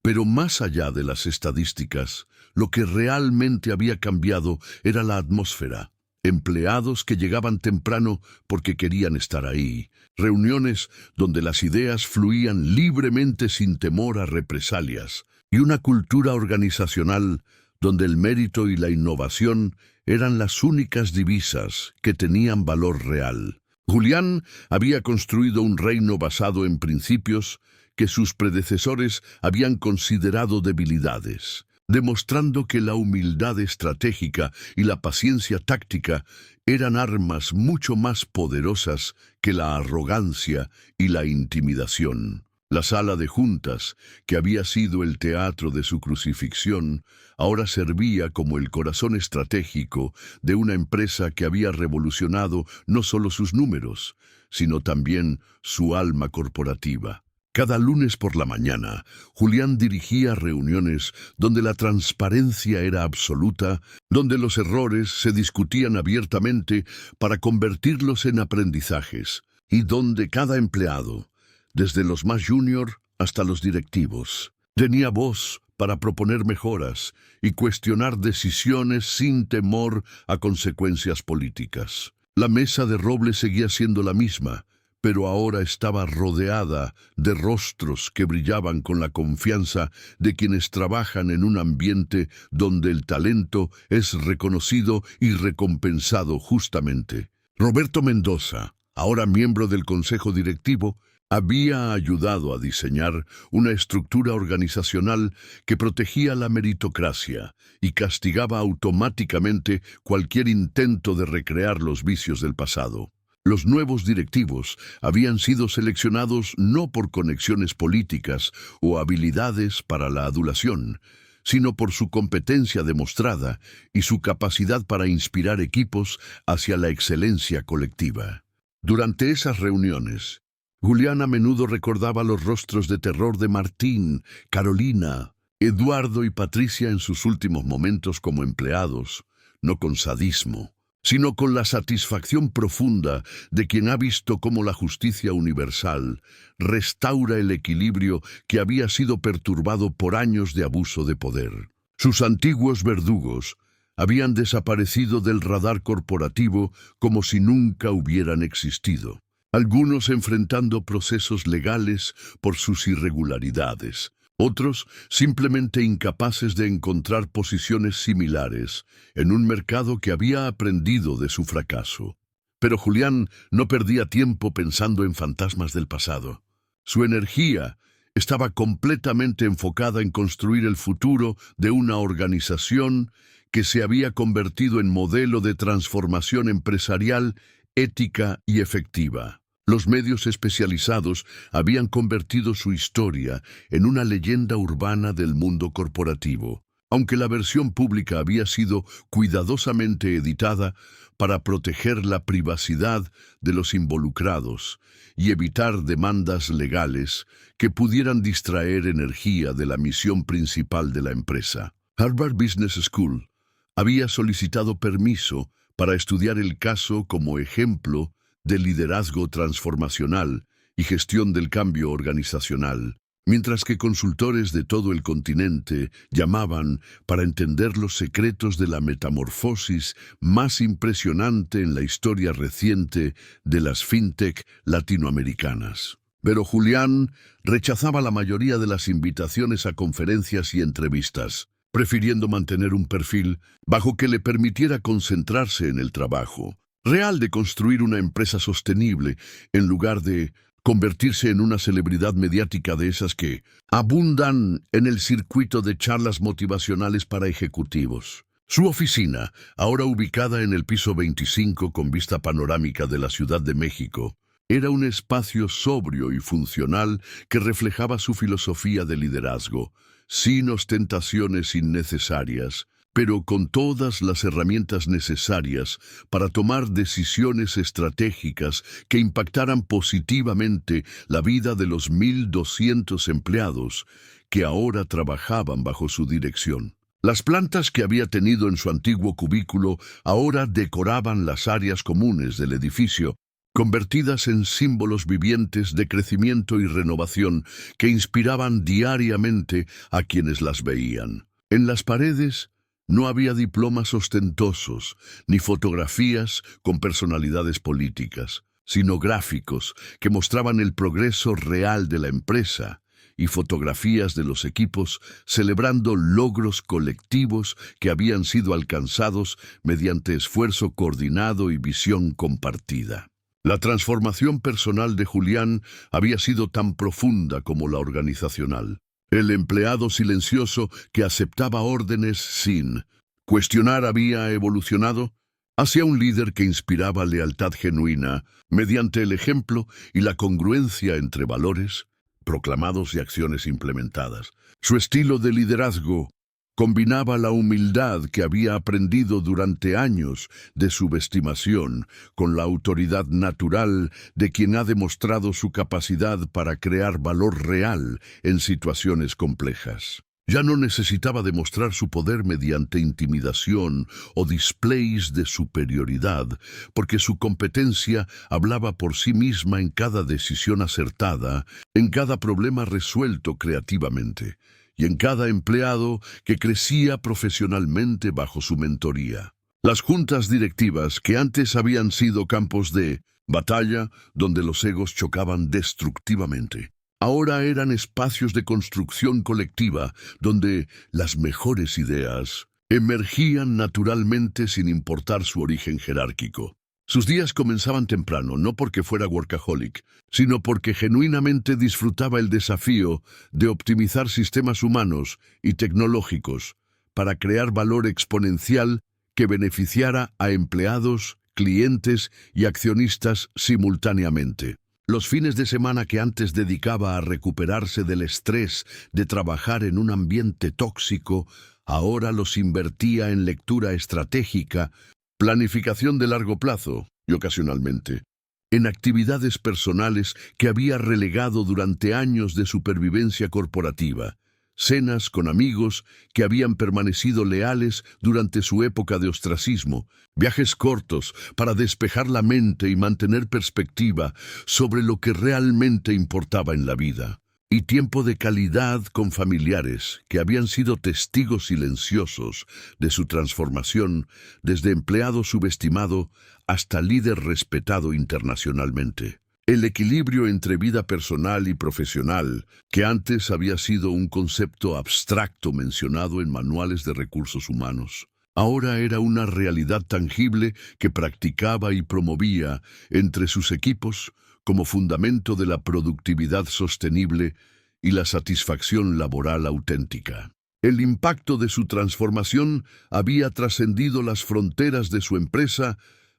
Pero más allá de las estadísticas, lo que realmente había cambiado era la atmósfera. Empleados que llegaban temprano porque querían estar ahí. Reuniones donde las ideas fluían libremente sin temor a represalias. Y una cultura organizacional donde el mérito y la innovación eran las únicas divisas que tenían valor real. Julián había construido un reino basado en principios que sus predecesores habían considerado debilidades, demostrando que la humildad estratégica y la paciencia táctica eran armas mucho más poderosas que la arrogancia y la intimidación. La sala de juntas, que había sido el teatro de su crucifixión, ahora servía como el corazón estratégico de una empresa que había revolucionado no solo sus números, sino también su alma corporativa. Cada lunes por la mañana, Julián dirigía reuniones donde la transparencia era absoluta, donde los errores se discutían abiertamente para convertirlos en aprendizajes, y donde cada empleado, desde los más junior hasta los directivos, tenía voz para proponer mejoras y cuestionar decisiones sin temor a consecuencias políticas. La mesa de roble seguía siendo la misma, pero ahora estaba rodeada de rostros que brillaban con la confianza de quienes trabajan en un ambiente donde el talento es reconocido y recompensado justamente. Roberto Mendoza, ahora miembro del Consejo Directivo, había ayudado a diseñar una estructura organizacional que protegía la meritocracia y castigaba automáticamente cualquier intento de recrear los vicios del pasado. Los nuevos directivos habían sido seleccionados no por conexiones políticas o habilidades para la adulación, sino por su competencia demostrada y su capacidad para inspirar equipos hacia la excelencia colectiva. Durante esas reuniones, Julián a menudo recordaba los rostros de terror de Martín, Carolina, Eduardo y Patricia en sus últimos momentos como empleados, no con sadismo, sino con la satisfacción profunda de quien ha visto cómo la justicia universal restaura el equilibrio que había sido perturbado por años de abuso de poder. Sus antiguos verdugos habían desaparecido del radar corporativo como si nunca hubieran existido. Algunos enfrentando procesos legales por sus irregularidades, otros simplemente incapaces de encontrar posiciones similares en un mercado que había aprendido de su fracaso. Pero Julián no perdía tiempo pensando en fantasmas del pasado. Su energía estaba completamente enfocada en construir el futuro de una organización que se había convertido en modelo de transformación empresarial ética y efectiva. Los medios especializados habían convertido su historia en una leyenda urbana del mundo corporativo. Aunque la versión pública había sido cuidadosamente editada para proteger la privacidad de los involucrados y evitar demandas legales que pudieran distraer energía de la misión principal de la empresa. Harvard Business School había solicitado permiso para estudiar el caso como ejemplo de liderazgo transformacional y gestión del cambio organizacional, mientras que consultores de todo el continente llamaban para entender los secretos de la metamorfosis más impresionante en la historia reciente de las fintech latinoamericanas. Pero Julián rechazaba la mayoría de las invitaciones a conferencias y entrevistas, prefiriendo mantener un perfil bajo que le permitiera concentrarse en el trabajo real de construir una empresa sostenible en lugar de convertirse en una celebridad mediática de esas que abundan en el circuito de charlas motivacionales para ejecutivos. Su oficina, ahora ubicada en el piso 25 con vista panorámica de la Ciudad de México, era un espacio sobrio y funcional que reflejaba su filosofía de liderazgo, sin ostentaciones innecesarias, pero con todas las herramientas necesarias para tomar decisiones estratégicas que impactaran positivamente la vida de los 1,200 empleados que ahora trabajaban bajo su dirección. Las plantas que había tenido en su antiguo cubículo ahora decoraban las áreas comunes del edificio, convertidas en símbolos vivientes de crecimiento y renovación que inspiraban diariamente a quienes las veían. En las paredes no había diplomas ostentosos, ni fotografías con personalidades políticas, sino gráficos que mostraban el progreso real de la empresa y fotografías de los equipos celebrando logros colectivos que habían sido alcanzados mediante esfuerzo coordinado y visión compartida. La transformación personal de Julián había sido tan profunda como la organizacional. El empleado silencioso que aceptaba órdenes sin cuestionar había evolucionado hacia un líder que inspiraba lealtad genuina mediante el ejemplo y la congruencia entre valores proclamados y acciones implementadas. Su estilo de liderazgo combinaba la humildad que había aprendido durante años de subestimación con la autoridad natural de quien ha demostrado su capacidad para crear valor real en situaciones complejas. Ya no necesitaba demostrar su poder mediante intimidación o displays de superioridad, porque su competencia hablaba por sí misma en cada decisión acertada, en cada problema resuelto creativamente, y en cada empleado que crecía profesionalmente bajo su mentoría. Las juntas directivas, que antes habían sido campos de batalla donde los egos chocaban destructivamente, ahora eran espacios de construcción colectiva donde las mejores ideas emergían naturalmente sin importar su origen jerárquico. Sus días comenzaban temprano, no porque fuera workaholic, sino porque genuinamente disfrutaba el desafío de optimizar sistemas humanos y tecnológicos para crear valor exponencial que beneficiara a empleados, clientes y accionistas simultáneamente. Los fines de semana que antes dedicaba a recuperarse del estrés de trabajar en un ambiente tóxico, ahora los invertía en lectura estratégica, planificación de largo plazo y, ocasionalmente, en actividades personales que había relegado durante años de supervivencia corporativa, cenas con amigos que habían permanecido leales durante su época de ostracismo, viajes cortos para despejar la mente y mantener perspectiva sobre lo que realmente importaba en la vida, y tiempo de calidad con familiares que habían sido testigos silenciosos de su transformación desde empleado subestimado hasta líder respetado internacionalmente. El equilibrio entre vida personal y profesional, que antes había sido un concepto abstracto mencionado en manuales de recursos humanos, ahora era una realidad tangible que practicaba y promovía entre sus equipos como fundamento de la productividad sostenible y la satisfacción laboral auténtica. El impacto de su transformación había trascendido las fronteras de su empresa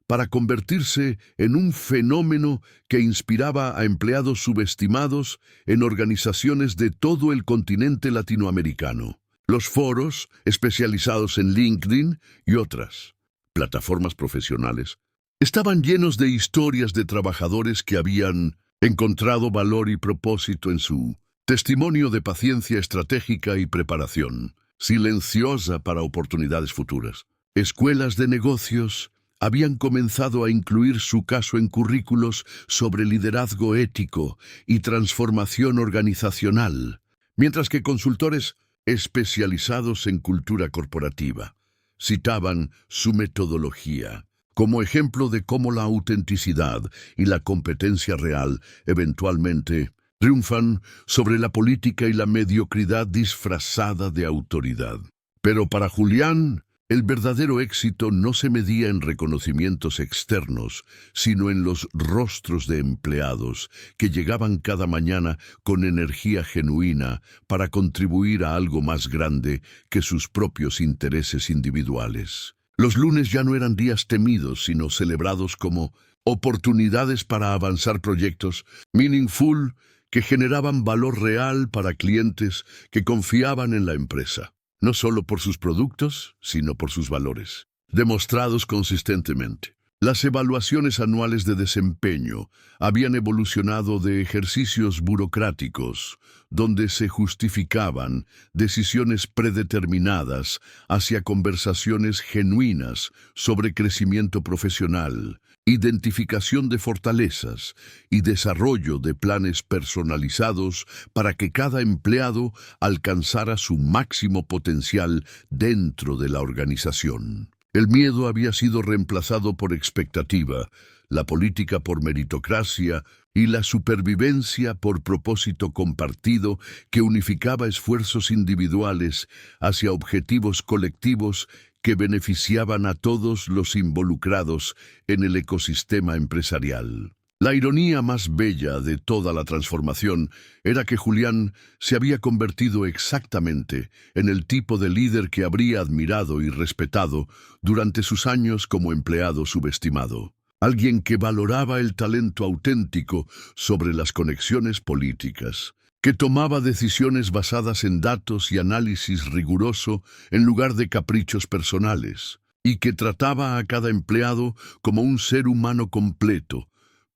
para convertirse en un fenómeno que inspiraba a empleados subestimados en organizaciones de todo el continente latinoamericano. Los foros, especializados en LinkedIn y otras plataformas profesionales, estaban llenos de historias de trabajadores que habían encontrado valor y propósito en su testimonio de paciencia estratégica y preparación silenciosa para oportunidades futuras. Escuelas de negocios habían comenzado a incluir su caso en currículos sobre liderazgo ético y transformación organizacional, mientras que consultores especializados en cultura corporativa citaban su metodología como ejemplo de cómo la autenticidad y la competencia real eventualmente triunfan sobre la política y la mediocridad disfrazada de autoridad. Pero para Julián, el verdadero éxito no se medía en reconocimientos externos, sino en los rostros de empleados que llegaban cada mañana con energía genuina para contribuir a algo más grande que sus propios intereses individuales. Los lunes ya no eran días temidos, sino celebrados como oportunidades para avanzar proyectos meaningful que generaban valor real para clientes que confiaban en la empresa, no solo por sus productos, sino por sus valores, demostrados consistentemente. Las evaluaciones anuales de desempeño habían evolucionado de ejercicios burocráticos, donde se justificaban decisiones predeterminadas, hacia conversaciones genuinas sobre crecimiento profesional, identificación de fortalezas y desarrollo de planes personalizados para que cada empleado alcanzara su máximo potencial dentro de la organización. El miedo había sido reemplazado por expectativa, la política por meritocracia y la supervivencia por propósito compartido que unificaba esfuerzos individuales hacia objetivos colectivos que beneficiaban a todos los involucrados en el ecosistema empresarial. La ironía más bella de toda la transformación era que Julián se había convertido exactamente en el tipo de líder que habría admirado y respetado durante sus años como empleado subestimado. Alguien que valoraba el talento auténtico sobre las conexiones políticas, que tomaba decisiones basadas en datos y análisis riguroso en lugar de caprichos personales, y que trataba a cada empleado como un ser humano completo,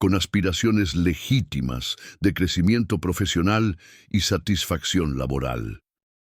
con aspiraciones legítimas de crecimiento profesional y satisfacción laboral.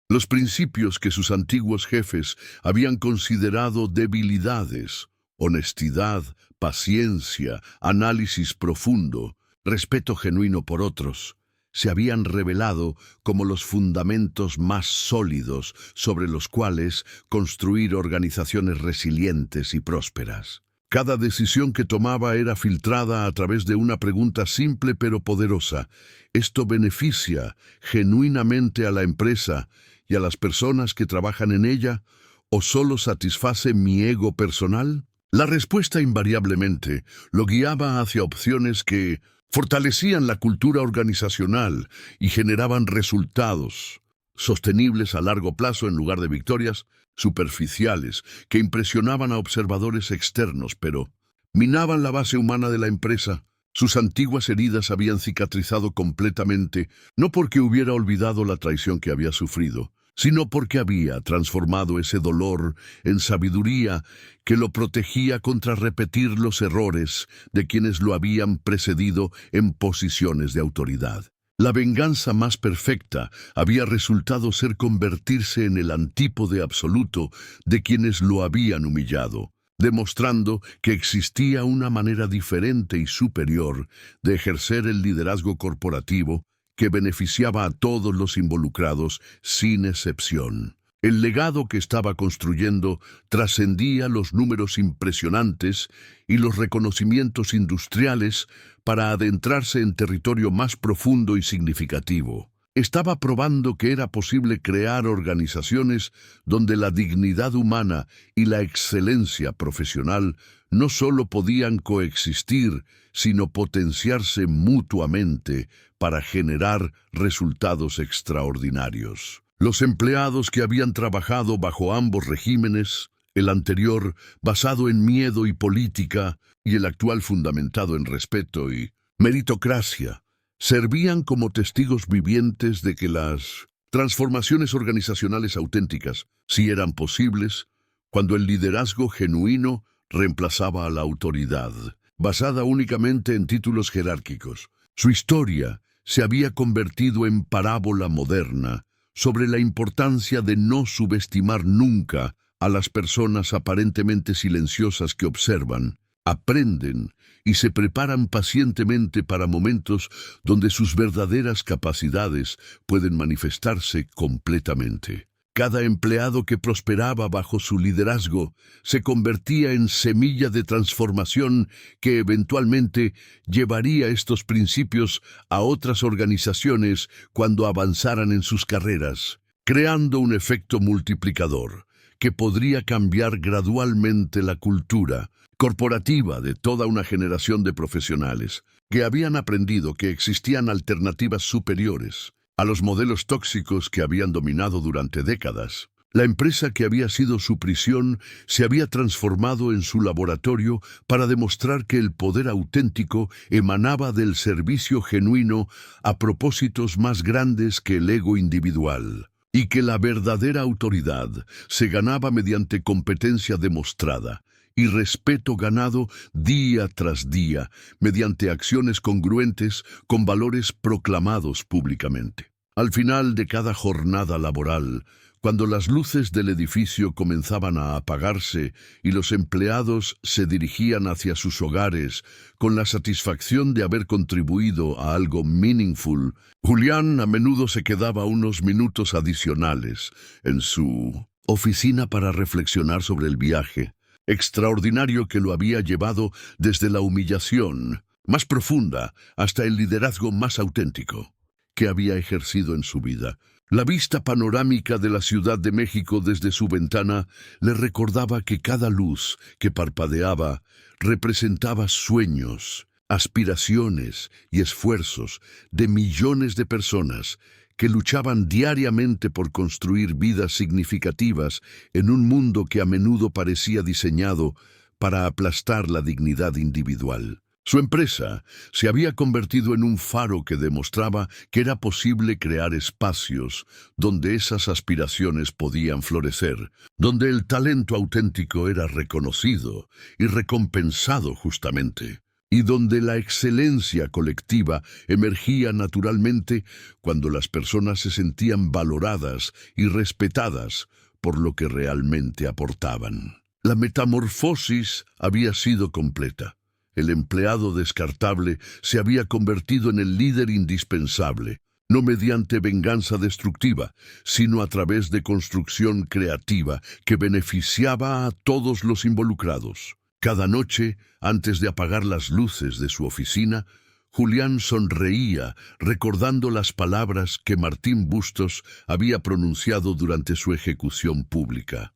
Los principios que sus antiguos jefes habían considerado debilidades, honestidad, paciencia, análisis profundo, respeto genuino por otros, se habían revelado como los fundamentos más sólidos sobre los cuales construir organizaciones resilientes y prósperas. Cada decisión que tomaba era filtrada a través de una pregunta simple pero poderosa. ¿Esto beneficia genuinamente a la empresa y a las personas que trabajan en ella, o solo satisface mi ego personal? La respuesta invariablemente lo guiaba hacia opciones que fortalecían la cultura organizacional y generaban resultados sostenibles a largo plazo en lugar de victorias superficiales que impresionaban a observadores externos, pero minaban la base humana de la empresa. Sus antiguas heridas habían cicatrizado completamente, no porque hubiera olvidado la traición que había sufrido, sino porque había transformado ese dolor en sabiduría que lo protegía contra repetir los errores de quienes lo habían precedido en posiciones de autoridad. La venganza más perfecta había resultado ser convertirse en el antípode absoluto de quienes lo habían humillado, demostrando que existía una manera diferente y superior de ejercer el liderazgo corporativo que beneficiaba a todos los involucrados sin excepción. El legado que estaba construyendo trascendía los números impresionantes y los reconocimientos industriales para adentrarse en territorio más profundo y significativo. Estaba probando que era posible crear organizaciones donde la dignidad humana y la excelencia profesional no solo podían coexistir, sino potenciarse mutuamente para generar resultados extraordinarios. Los empleados que habían trabajado bajo ambos regímenes el anterior basado en miedo y política, y el actual fundamentado en respeto y meritocracia, servían como testigos vivientes de que las transformaciones organizacionales auténticas sí eran posibles cuando el liderazgo genuino reemplazaba a la autoridad, basada únicamente en títulos jerárquicos. Su historia se había convertido en parábola moderna sobre la importancia de no subestimar nunca a las personas aparentemente silenciosas que observan, aprenden y se preparan pacientemente para momentos donde sus verdaderas capacidades pueden manifestarse completamente. Cada empleado que prosperaba bajo su liderazgo se convertía en semilla de transformación que eventualmente llevaría estos principios a otras organizaciones cuando avanzaran en sus carreras, creando un efecto multiplicador que podría cambiar gradualmente la cultura corporativa de toda una generación de profesionales que habían aprendido que existían alternativas superiores a los modelos tóxicos que habían dominado durante décadas. La empresa que había sido su prisión se había transformado en su laboratorio para demostrar que el poder auténtico emanaba del servicio genuino a propósitos más grandes que el ego individual, y que la verdadera autoridad se ganaba mediante competencia demostrada y respeto ganado día tras día mediante acciones congruentes con valores proclamados públicamente. Al final de cada jornada laboral, cuando las luces del edificio comenzaban a apagarse y los empleados se dirigían hacia sus hogares con la satisfacción de haber contribuido a algo meaningful, Julián a menudo se quedaba unos minutos adicionales en su oficina para reflexionar sobre el viaje extraordinario que lo había llevado desde la humillación más profunda hasta el liderazgo más auténtico que había ejercido en su vida. La vista panorámica de la Ciudad de México desde su ventana le recordaba que cada luz que parpadeaba representaba sueños, aspiraciones y esfuerzos de millones de personas que luchaban diariamente por construir vidas significativas en un mundo que a menudo parecía diseñado para aplastar la dignidad individual. Su empresa se había convertido en un faro que demostraba que era posible crear espacios donde esas aspiraciones podían florecer, donde el talento auténtico era reconocido y recompensado justamente, y donde la excelencia colectiva emergía naturalmente cuando las personas se sentían valoradas y respetadas por lo que realmente aportaban. La metamorfosis había sido completa. El empleado descartable se había convertido en el líder indispensable, no mediante venganza destructiva, sino a través de construcción creativa que beneficiaba a todos los involucrados. Cada noche, antes de apagar las luces de su oficina, Julián sonreía recordando las palabras que Martín Bustos había pronunciado durante su ejecución pública.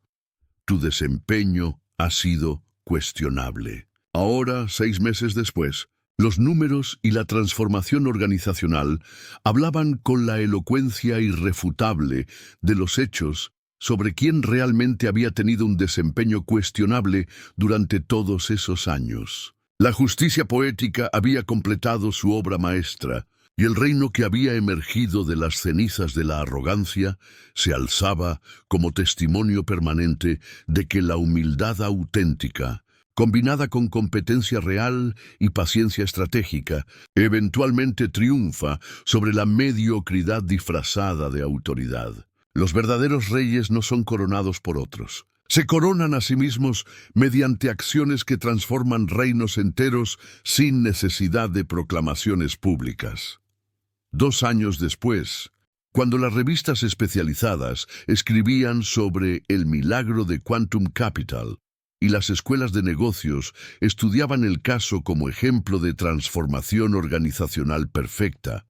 Tu desempeño ha sido cuestionable. Ahora, 6 meses después, los números y la transformación organizacional hablaban con la elocuencia irrefutable de los hechos sobre quién realmente había tenido un desempeño cuestionable durante todos esos años. La justicia poética había completado su obra maestra, y el reino que había emergido de las cenizas de la arrogancia se alzaba como testimonio permanente de que la humildad auténtica, combinada con competencia real y paciencia estratégica, eventualmente triunfa sobre la mediocridad disfrazada de autoridad. Los verdaderos reyes no son coronados por otros. Se coronan a sí mismos mediante acciones que transforman reinos enteros sin necesidad de proclamaciones públicas. 2 años después, cuando las revistas especializadas escribían sobre el milagro de Quantum Capital, y las escuelas de negocios estudiaban el caso como ejemplo de transformación organizacional perfecta,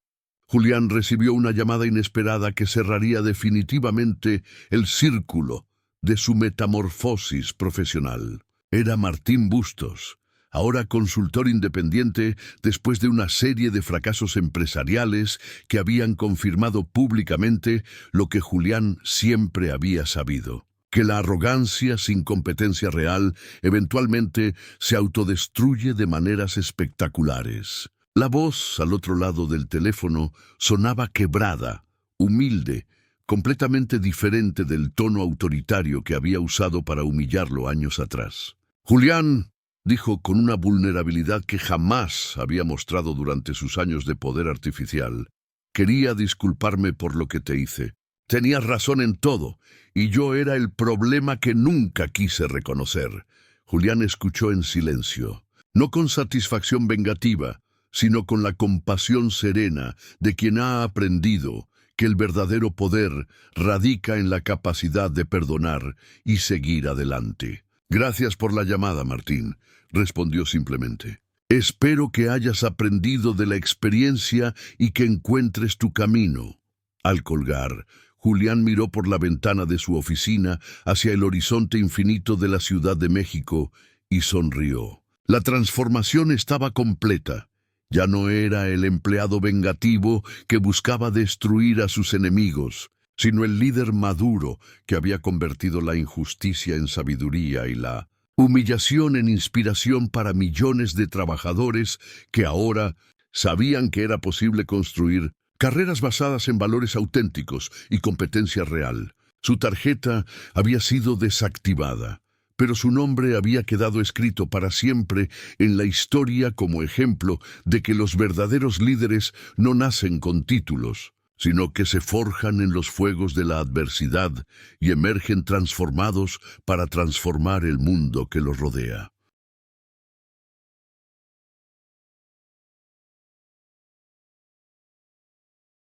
Julián recibió una llamada inesperada que cerraría definitivamente el círculo de su metamorfosis profesional. Era Martín Bustos, ahora consultor independiente después de una serie de fracasos empresariales que habían confirmado públicamente lo que Julián siempre había sabido. que la arrogancia sin competencia real eventualmente se autodestruye de maneras espectaculares. La voz al otro lado del teléfono sonaba quebrada, humilde, completamente diferente del tono autoritario que había usado para humillarlo años atrás. «Julián», dijo con una vulnerabilidad que jamás había mostrado durante sus años de poder artificial, «quería disculparme por lo que te hice. Tenías razón en todo, y yo era el problema que nunca quise reconocer». Julián escuchó en silencio, no con satisfacción vengativa, sino con la compasión serena de quien ha aprendido que el verdadero poder radica en la capacidad de perdonar y seguir adelante. «Gracias por la llamada, Martín», respondió simplemente. «Espero que hayas aprendido de la experiencia y que encuentres tu camino». Al colgar, Julián miró por la ventana de su oficina hacia el horizonte infinito de la Ciudad de México y sonrió. La transformación estaba completa. Ya no era el empleado vengativo que buscaba destruir a sus enemigos, sino el líder maduro que había convertido la injusticia en sabiduría y la humillación en inspiración para millones de trabajadores que ahora sabían que era posible construir carreras basadas en valores auténticos y competencia real. Su tarjeta había sido desactivada, pero su nombre había quedado escrito para siempre en la historia como ejemplo de que los verdaderos líderes no nacen con títulos, sino que se forjan en los fuegos de la adversidad y emergen transformados para transformar el mundo que los rodea.